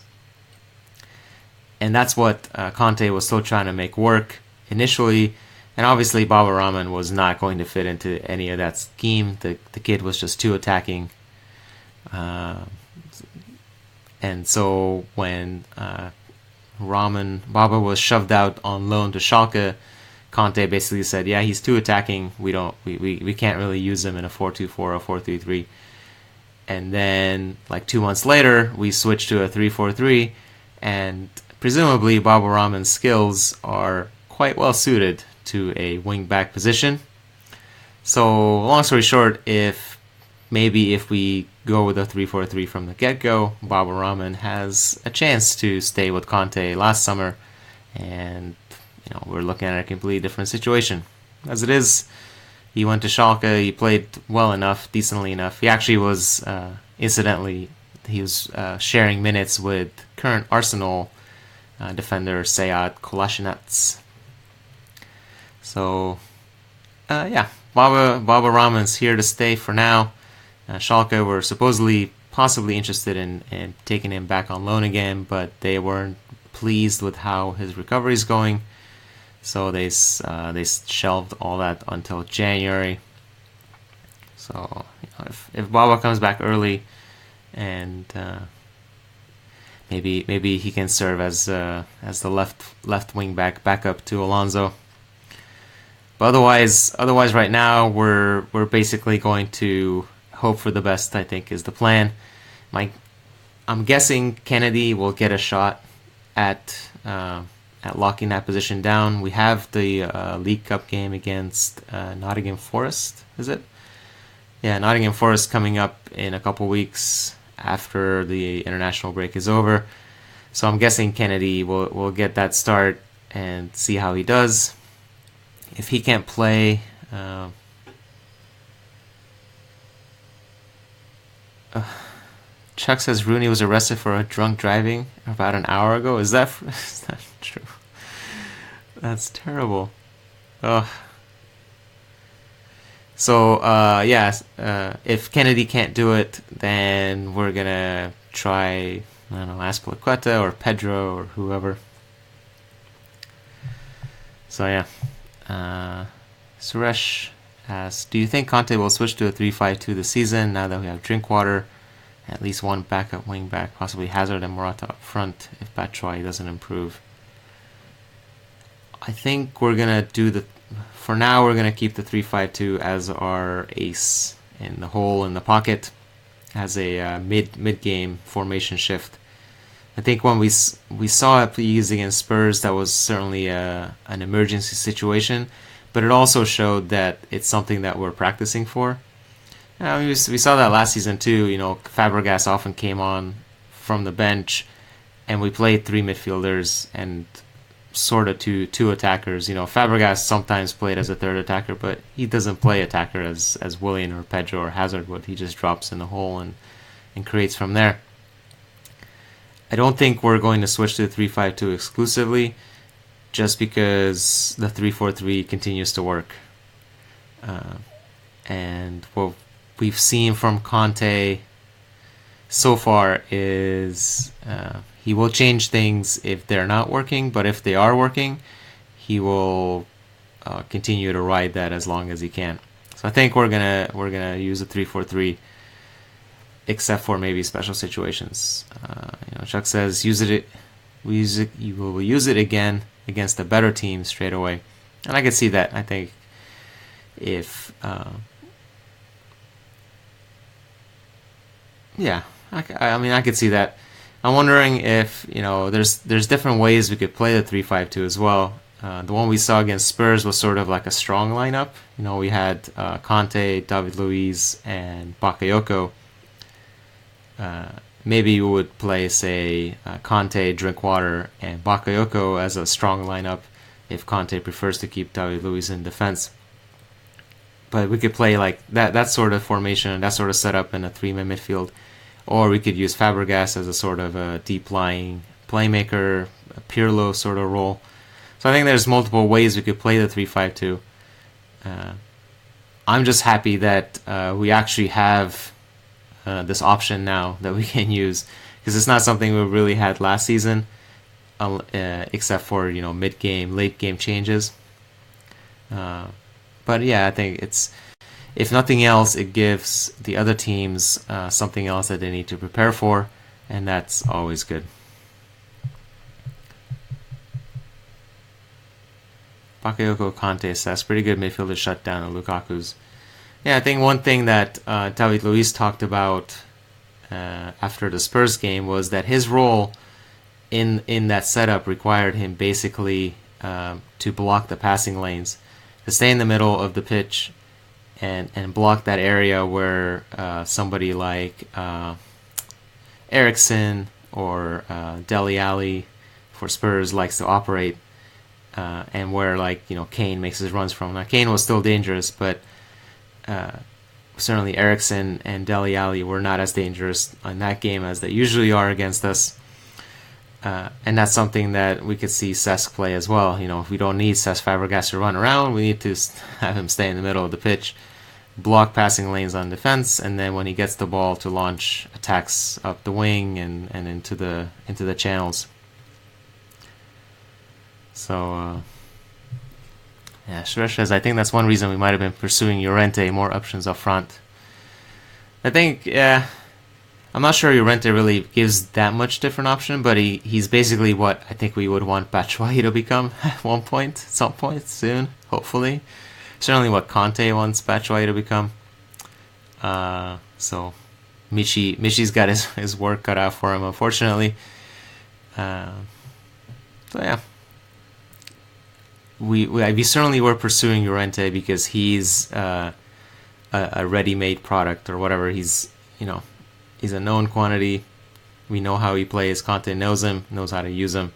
And that's what Conte was still trying to make work initially. And obviously, Baba Rahman was not going to fit into any of that scheme. The kid was just too attacking. And so when Baba was shoved out on loan to Schalke, Conte basically said, yeah, he's too attacking. We can't really use him in a 4-2-4 or 4-3-3. And then, like 2 months later, we switched to a 3-4-3, and presumably Baba Rahman's skills are quite well suited to a wing-back position. So, long story short, if we go with a 3-4-3 from the get-go, Baba Rahman has a chance to stay with Conte last summer, and we're looking at a completely different situation. As it is, he went to Schalke, he played well enough, decently enough. He actually was, incidentally, he was sharing minutes with current Arsenal defender Sead Kolasinac. So, Baba Rahman's here to stay for now. Schalke were possibly interested in taking him back on loan again, but they weren't pleased with how his recovery is going. So they shelved all that until January. So if Baba comes back early, and maybe he can serve as the left wing backup to Alonso. But otherwise, right now we're basically going to hope for the best. I think is the plan. I'm guessing Kennedy will get a shot at locking that position down. We have the League Cup game against Nottingham Forest, is it? Yeah, Nottingham Forest coming up in a couple weeks after the international break is over. So I'm guessing Kennedy will get that start and see how he does. If he can't play, Chuck says Rooney was arrested for drunk driving about an hour ago. Is that true? That's terrible. So, if Kennedy can't do it, then we're going to try, I don't know, Azpilicueta or Pedro or whoever. So, yeah. Suresh asks, do you think Conte will switch to a 3-5-2 this season now that we have Drinkwater, at least one backup wing back, possibly Hazard and Morata up front if Batshuayi doesn't improve? I think we're going to for now we're going to keep the 3-5-2 as our ace in the hole in the pocket as a mid-game formation shift. I think when we saw it used against Spurs, that was certainly an emergency situation, but it also showed that it's something that we're practicing for. We saw that last season too. Fabregas often came on from the bench, and we played three midfielders and sort of two attackers. Fabregas sometimes played as a third attacker, but he doesn't play attacker as Willian or Pedro or Hazard would. He just drops in the hole and creates from there. I don't think we're going to switch to the 3-5-2 exclusively, just because the 3-4-3 continues to work. And what we've seen from Conte so far is he will change things if they're not working, but if they are working, he will continue to ride that as long as he can. So I think we're gonna use a 3-4-3, except for maybe special situations. Chuck says you will use it again against a better team straight away, and I could see that. I think if I could see that. I'm wondering if there's different ways we could play the 3-5-2 as well. The one we saw against Spurs was sort of like a strong lineup. We had Conte, David Luiz, and Bakayoko. Maybe we would play, say, Conte, Drinkwater, and Bakayoko as a strong lineup if Conte prefers to keep David Luiz in defense. But we could play like that sort of formation, that sort of setup in a three-man midfield. Or we could use Fabregas as a sort of a deep-lying playmaker, a Pirlo sort of role. So I think there's multiple ways we could play the 3-5-2. I'm just happy that we actually have this option now that we can use, because it's not something we really had last season, except for mid-game, late-game changes. But yeah, I think it's, if nothing else, it gives the other teams something else that they need to prepare for, and that's always good. Bakayoko Conte says, pretty good midfielder shutdown of Lukaku's. Yeah, I think one thing that David Luiz talked about after the Spurs game was that his role in that setup required him basically to block the passing lanes, to stay in the middle of the pitch and block that area where somebody like Eriksen or Dele Alli for Spurs likes to operate, and where Kane makes his runs from. Now Kane was still dangerous, but certainly Eriksen and Dele Alli were not as dangerous in that game as they usually are against us. And that's something that we could see Cesc play as well. If we don't need Cesc Fabregas to run around, we need to have him stay in the middle of the pitch, block passing lanes on defense, and then when he gets the ball, to launch attacks up the wing and into the channels. So yeah, Suresh says, I think that's one reason we might have been pursuing Llorente, more options up front. I think, yeah, I'm not sure Llorente really gives that much different option, but he's basically what I think we would want Batshuayi to become at some point soon, hopefully. Certainly what Conte wants Batshuayi to become. So Michi's got his work cut out for him, unfortunately. So yeah. We certainly were pursuing Llorente because he's a ready-made product or whatever. He's a known quantity. We know how he plays. Conte knows him, knows how to use him,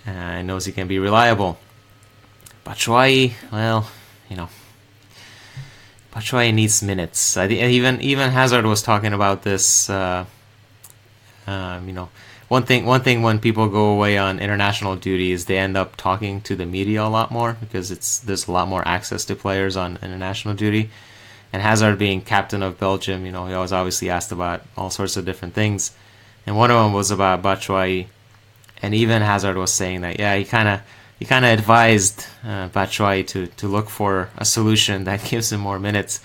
and knows he can be reliable. Batshuayi, well, Batshuayi needs minutes. I think even Hazard was talking about this. One thing when people go away on international duty is they end up talking to the media a lot more, because there's a lot more access to players on international duty. And Hazard, being captain of Belgium, he was obviously asked about all sorts of different things. And one of them was about Batshuayi. And even Hazard was saying that, yeah, he kind of advised Batshuayi to look for a solution that gives him more minutes,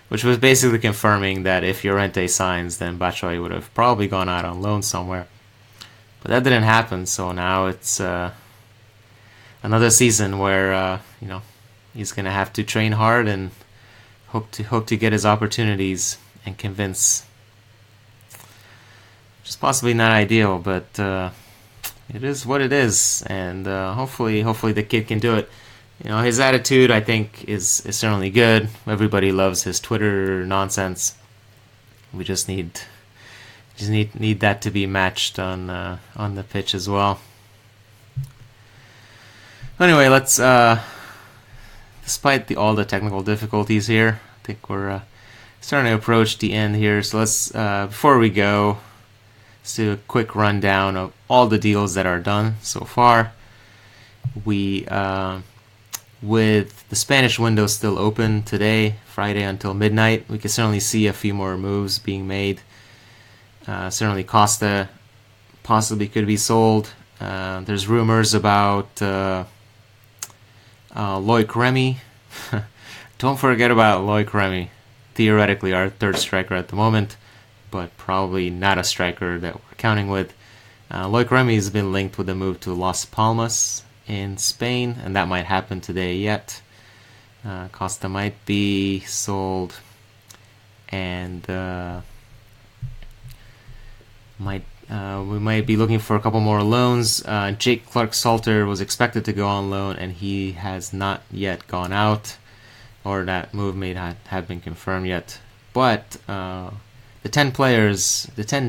which was basically confirming that if Llorente signs, then Batshuayi would have probably gone out on loan somewhere. But that didn't happen, so now it's another season where he's gonna have to train hard and hope to get his opportunities and convince. Which is possibly not ideal, but it is what it is, and hopefully the kid can do it. His attitude, I think, is certainly good. Everybody loves his Twitter nonsense. We just need that to be matched on the pitch as well. Anyway, let's despite all the technical difficulties here, I think we're starting to approach the end here. So let's before we go, let's do a quick rundown of all the deals that are done so far. We with the Spanish window still open today, Friday until midnight, we can certainly see a few more moves being made. Certainly Costa possibly could be sold. There's rumors about Loic Remy. Don't forget about Loic Remy. Theoretically our third striker at the moment, but probably not a striker that we're counting with. Loic Remy has been linked with a move to Las Palmas in Spain, and that might happen today yet. Costa might be sold, and we might be looking for a couple more loans. Jake Clark-Salter was expected to go on loan, and he has not yet gone out, or that move may not have been confirmed yet. But the 10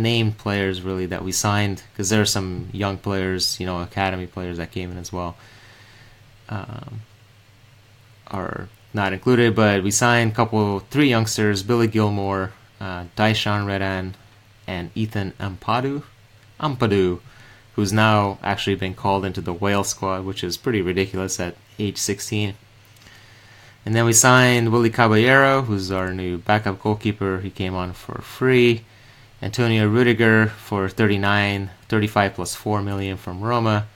named players really that we signed, because there are some young players, academy players that came in as well, are not included. But we signed 3 youngsters: Billy Gilmore, Daishan Redan, and Ethan Ampadu. who's now actually been called into the Wales squad, which is pretty ridiculous at age 16. And then we signed Willy Caballero, who's our new backup goalkeeper. He came on for free. Antonio Rudiger for 35 plus 4 million from Roma.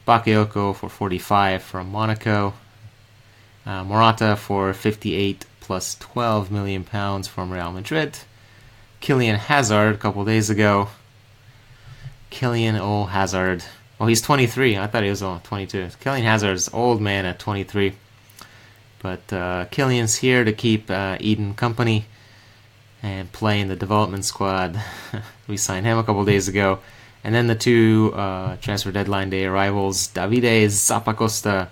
Bakayoko for 45 from Monaco. Morata for 58 plus 12 million pounds from Real Madrid. Kylian Hazard a couple days ago. Kylian Hazard. Oh, he's 23. I thought he was 22. Kylian Hazard's old man at 23. But Kylian's here to keep Eden company and play in the development squad. We signed him a couple days ago. And then the two transfer deadline day arrivals, Davide Zappacosta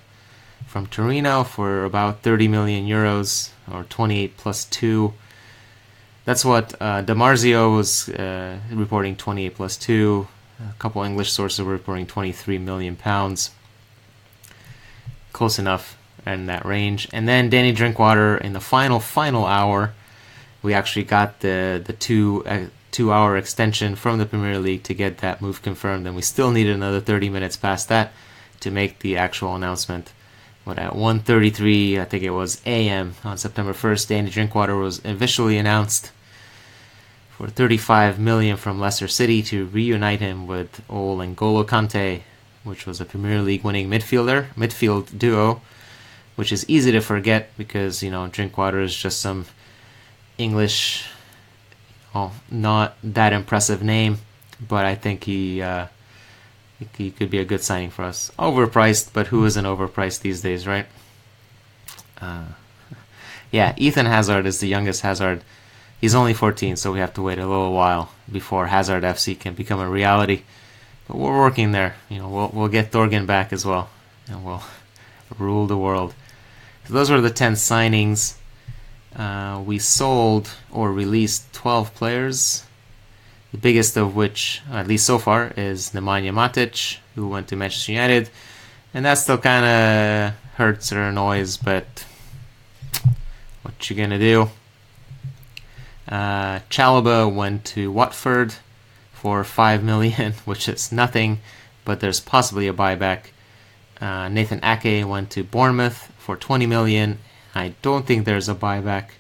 from Torino for about 30 million euros, or 28 plus 2. That's what DiMarzio was reporting, 28 plus 2. A couple English sources were reporting 23 million pounds. Close enough in that range. And then Danny Drinkwater in the final hour. We actually got the 2-hour extension from the Premier League to get that move confirmed, and we still needed another 30 minutes past that to make the actual announcement. But at 1:33, I think it was a.m. on September 1st, Danny Drinkwater was officially announced for 35 million from Leicester City to reunite him with N'Golo Kante, which was a Premier League winning midfield duo, which is easy to forget because, Drinkwater is just some English, not that impressive name, but I think he could be a good signing for us. Overpriced, but who isn't overpriced these days, right? Ethan Hazard is the youngest Hazard. He's only 14, so we have to wait a little while before Hazard FC can become a reality. But we're working there. We'll get Thorgan back as well, and we'll rule the world. So those were the 10 signings. We sold or released 12 players, the biggest of which, at least so far, is Nemanja Matic, who went to Manchester United, and that still kind of hurts or annoys, but what you gonna do? Chalobah went to Watford for 5 million, which is nothing, but there's possibly a buyback. Nathan Ake went to Bournemouth for 20 million. I don't think there's a buyback.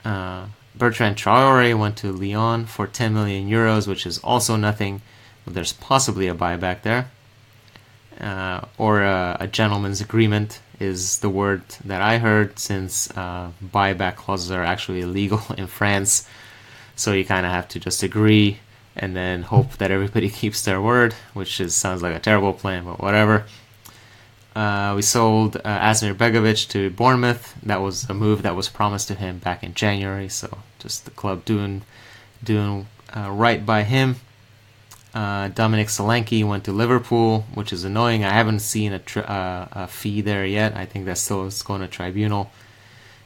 Bertrand Traore went to Lyon for 10 million euros, which is also nothing, but there's possibly a buyback there. Or a gentleman's agreement is the word that I heard, since buyback clauses are actually illegal in France. So you kind of have to just agree and then hope that everybody keeps their word, which sounds like a terrible plan, but whatever. We sold Asmir Begovic to Bournemouth. That was a move that was promised to him back in January, so just the club doing right by him. Dominic Solanke went to Liverpool, which is annoying. I haven't seen a fee there yet. I think that still is going to tribunal.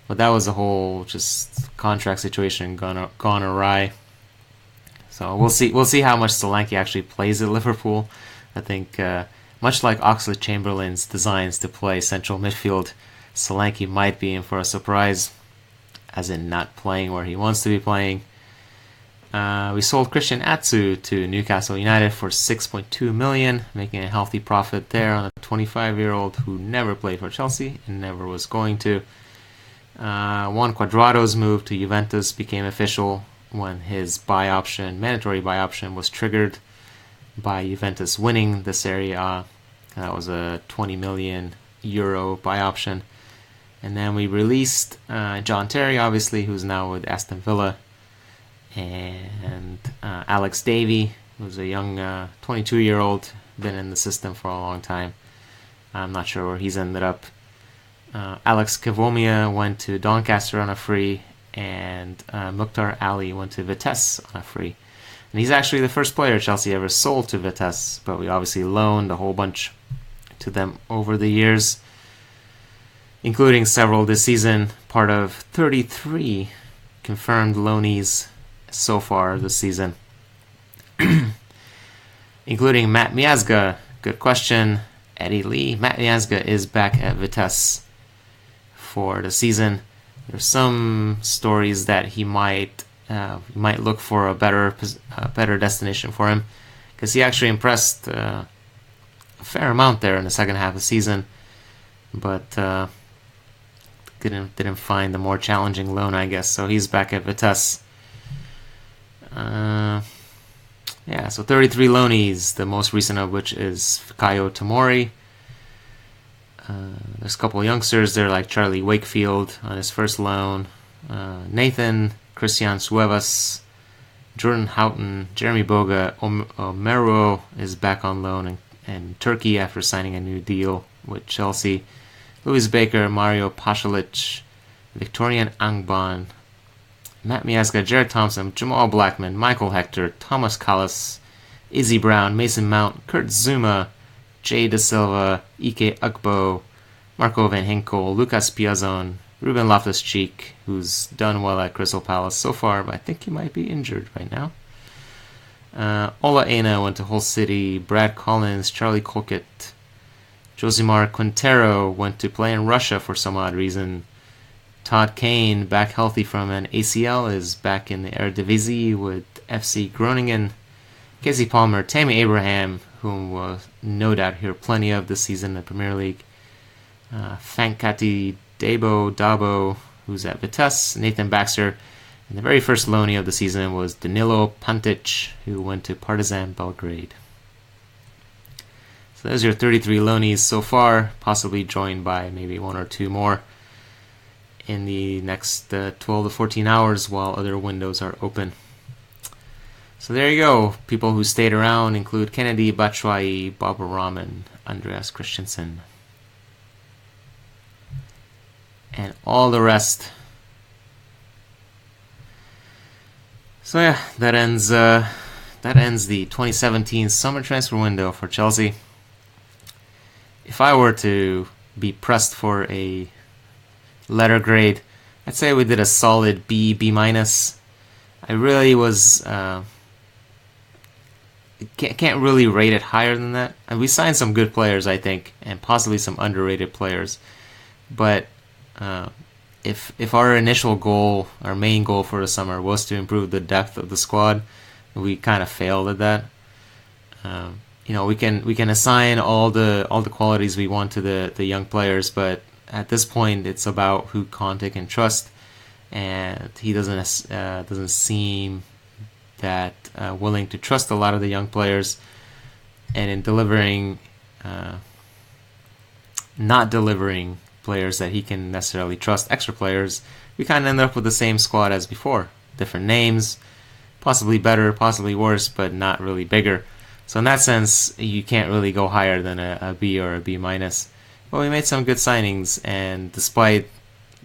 But that was a whole just contract situation gone awry. So we'll see how much Solanke actually plays at Liverpool. I think much like Oxlade-Chamberlain's designs to play central midfield, Solanke might be in for a surprise, as in not playing where he wants to be playing. We sold Christian Atsu to Newcastle United for 6.2 million, making a healthy profit there on a 25-year-old who never played for Chelsea and never was going to. Juan Cuadrado's move to Juventus became official when his mandatory buy option was triggered by Juventus winning the Serie A. That was a 20 million euro buy option. And then we released John Terry, obviously, who's now with Aston Villa, and Alex Davey, who's a young 22-year-old, been in the system for a long time. I'm not sure where he's ended up. Alex Kavomia went to Doncaster on a free, and Mukhtar Ali went to Vitesse on a free. And he's actually the first player Chelsea ever sold to Vitesse, but we obviously loaned a whole bunch to them over the years, including several this season, part of 33 confirmed loanees so far this season, including Matt Miazga. Good question, Eddie Lee. Matt Miazga is back at Vitesse for the season. There's some stories that he might look for a better destination for him, because he actually impressed a fair amount there in the second half of the season, but didn't find the more challenging loan, I guess. So he's back at Vitesse. Yeah, so 33 loanees, the most recent of which is Fikayo Tomori. There's a couple of youngsters there like Charlie Wakefield on his first loan, Nathan, Christian Suevas, Jordan Houghton, Jeremy Boga, Omero is back on loan in Turkey after signing a new deal with Chelsea, Louis Baker, Mario Pasalic, Victorian Angban, Matt Miazga, Jared Thompson, Jamal Blackman, Michael Hector, Thomas Callis, Izzy Brown, Mason Mount, Kurt Zuma, Jay Da Silva, Ike Ukbo, Marco Van Hinkel, Lucas Piazon, Ruben Loftus-Cheek, who's done well at Crystal Palace so far, but I think he might be injured right now. Ola Aina went to Hull City, Brad Collins, Charlie Colquitt, Josimar Quintero went to play in Russia for some odd reason. Todd Kane, back healthy from an ACL, is back in the Eredivisie with FC Groningen. Casey Palmer, Tammy Abraham, whom we'll no doubt hear plenty of this season in the Premier League. Fankati Dabo, who's at Vitesse. Nathan Baxter. And the very first loanee of the season was Danilo Pantic, who went to Partizan Belgrade. So those are your 33 loanees so far, possibly joined by maybe one or two more in the next 12 to 14 hours while other windows are open. So there you go. People who stayed around include Kennedy, Batshuayi, Barbara Rahman, Andreas Christensen, and all the rest. So yeah, that ends the 2017 summer transfer window for Chelsea. If I were to be pressed for a letter grade, I'd say we did a solid B minus. I really was can't really rate it higher than that. And we signed some good players, I think, and possibly some underrated players. But if our initial goal, our main goal for the summer, was to improve the depth of the squad, we kind of failed at that. We can assign all the qualities we want to the young players, but at this point, it's about who Conte can trust, and he doesn't seem that willing to trust a lot of the young players, and in not delivering players that he can necessarily trust, extra players, we kind of end up with the same squad as before. Different names, possibly better, possibly worse, but not really bigger. So in that sense, you can't really go higher than a B or a B minus. But we made some good signings, and despite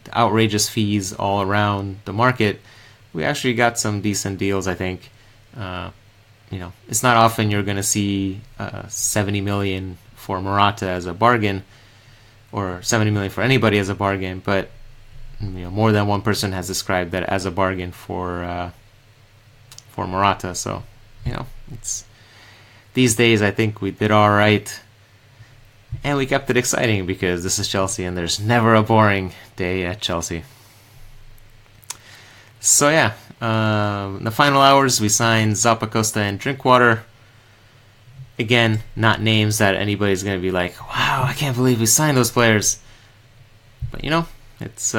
the outrageous fees all around the market, we actually got some decent deals, I think. It's not often you're going to see 70 million for Morata as a bargain, or 70 million for anybody as a bargain, but more than one person has described that as a bargain for Morata. So it's these days I think we did all right, and we kept it exciting because this is Chelsea, and there's never a boring day at Chelsea. So yeah, in the final hours we signed Zappacosta and Drinkwater. Again, not names that anybody's going to be like, wow, I can't believe we signed those players. But it's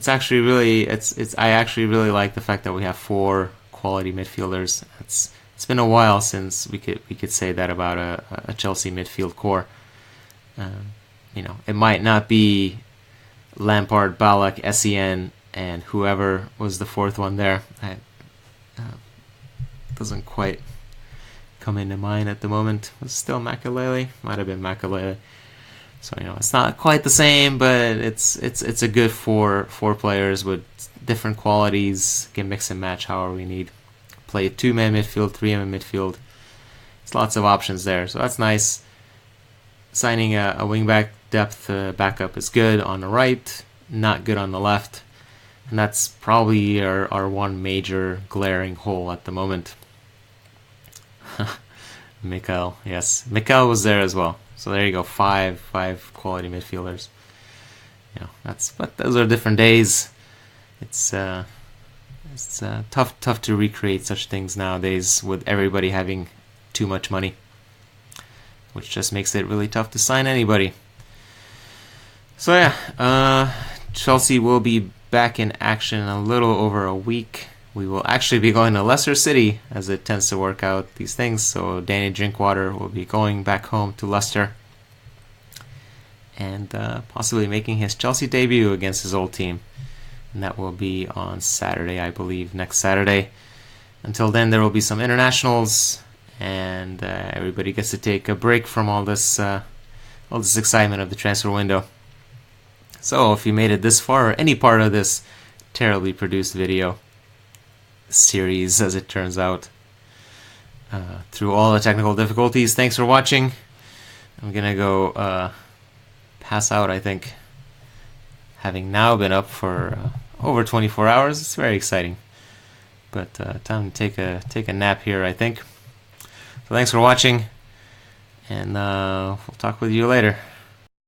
actually really I actually really like the fact that we have 4 quality midfielders. It's been a while since we could say that about a Chelsea midfield core. It might not be Lampard, Ballack, Sen, and whoever was the 4th one there. Doesn't quite come into mind at the moment. It's still Makelele. Might have been Makelele. So it's not quite the same, but it's a good four players with different qualities. Can mix and match however we need. Play 2-man midfield, 3-man midfield. There's lots of options there, so that's nice. Signing a wing-back depth backup is good on the right, not good on the left. And that's probably our one major glaring hole at the moment. Mikel, yes. Mikel was there as well. So there you go, five quality midfielders. But those are different days. It's tough to recreate such things nowadays with everybody having too much money, which just makes it really tough to sign anybody. So yeah, Chelsea will be back in action in a little over a week. We will actually be going to Leicester City, as it tends to work out these things. So Danny Drinkwater will be going back home to Leicester and possibly making his Chelsea debut against his old team. And that will be on Saturday, I believe, next Saturday. Until then, there will be some internationals, and everybody gets to take a break from all this excitement of the transfer window. So if you made it this far, or any part of this terribly produced video series, as it turns out, through all the technical difficulties, thanks for watching. I'm gonna go pass out, I think, having now been up for over 24 hours. It's very exciting, but time to take a nap here, I think. So thanks for watching, and we'll talk with you later.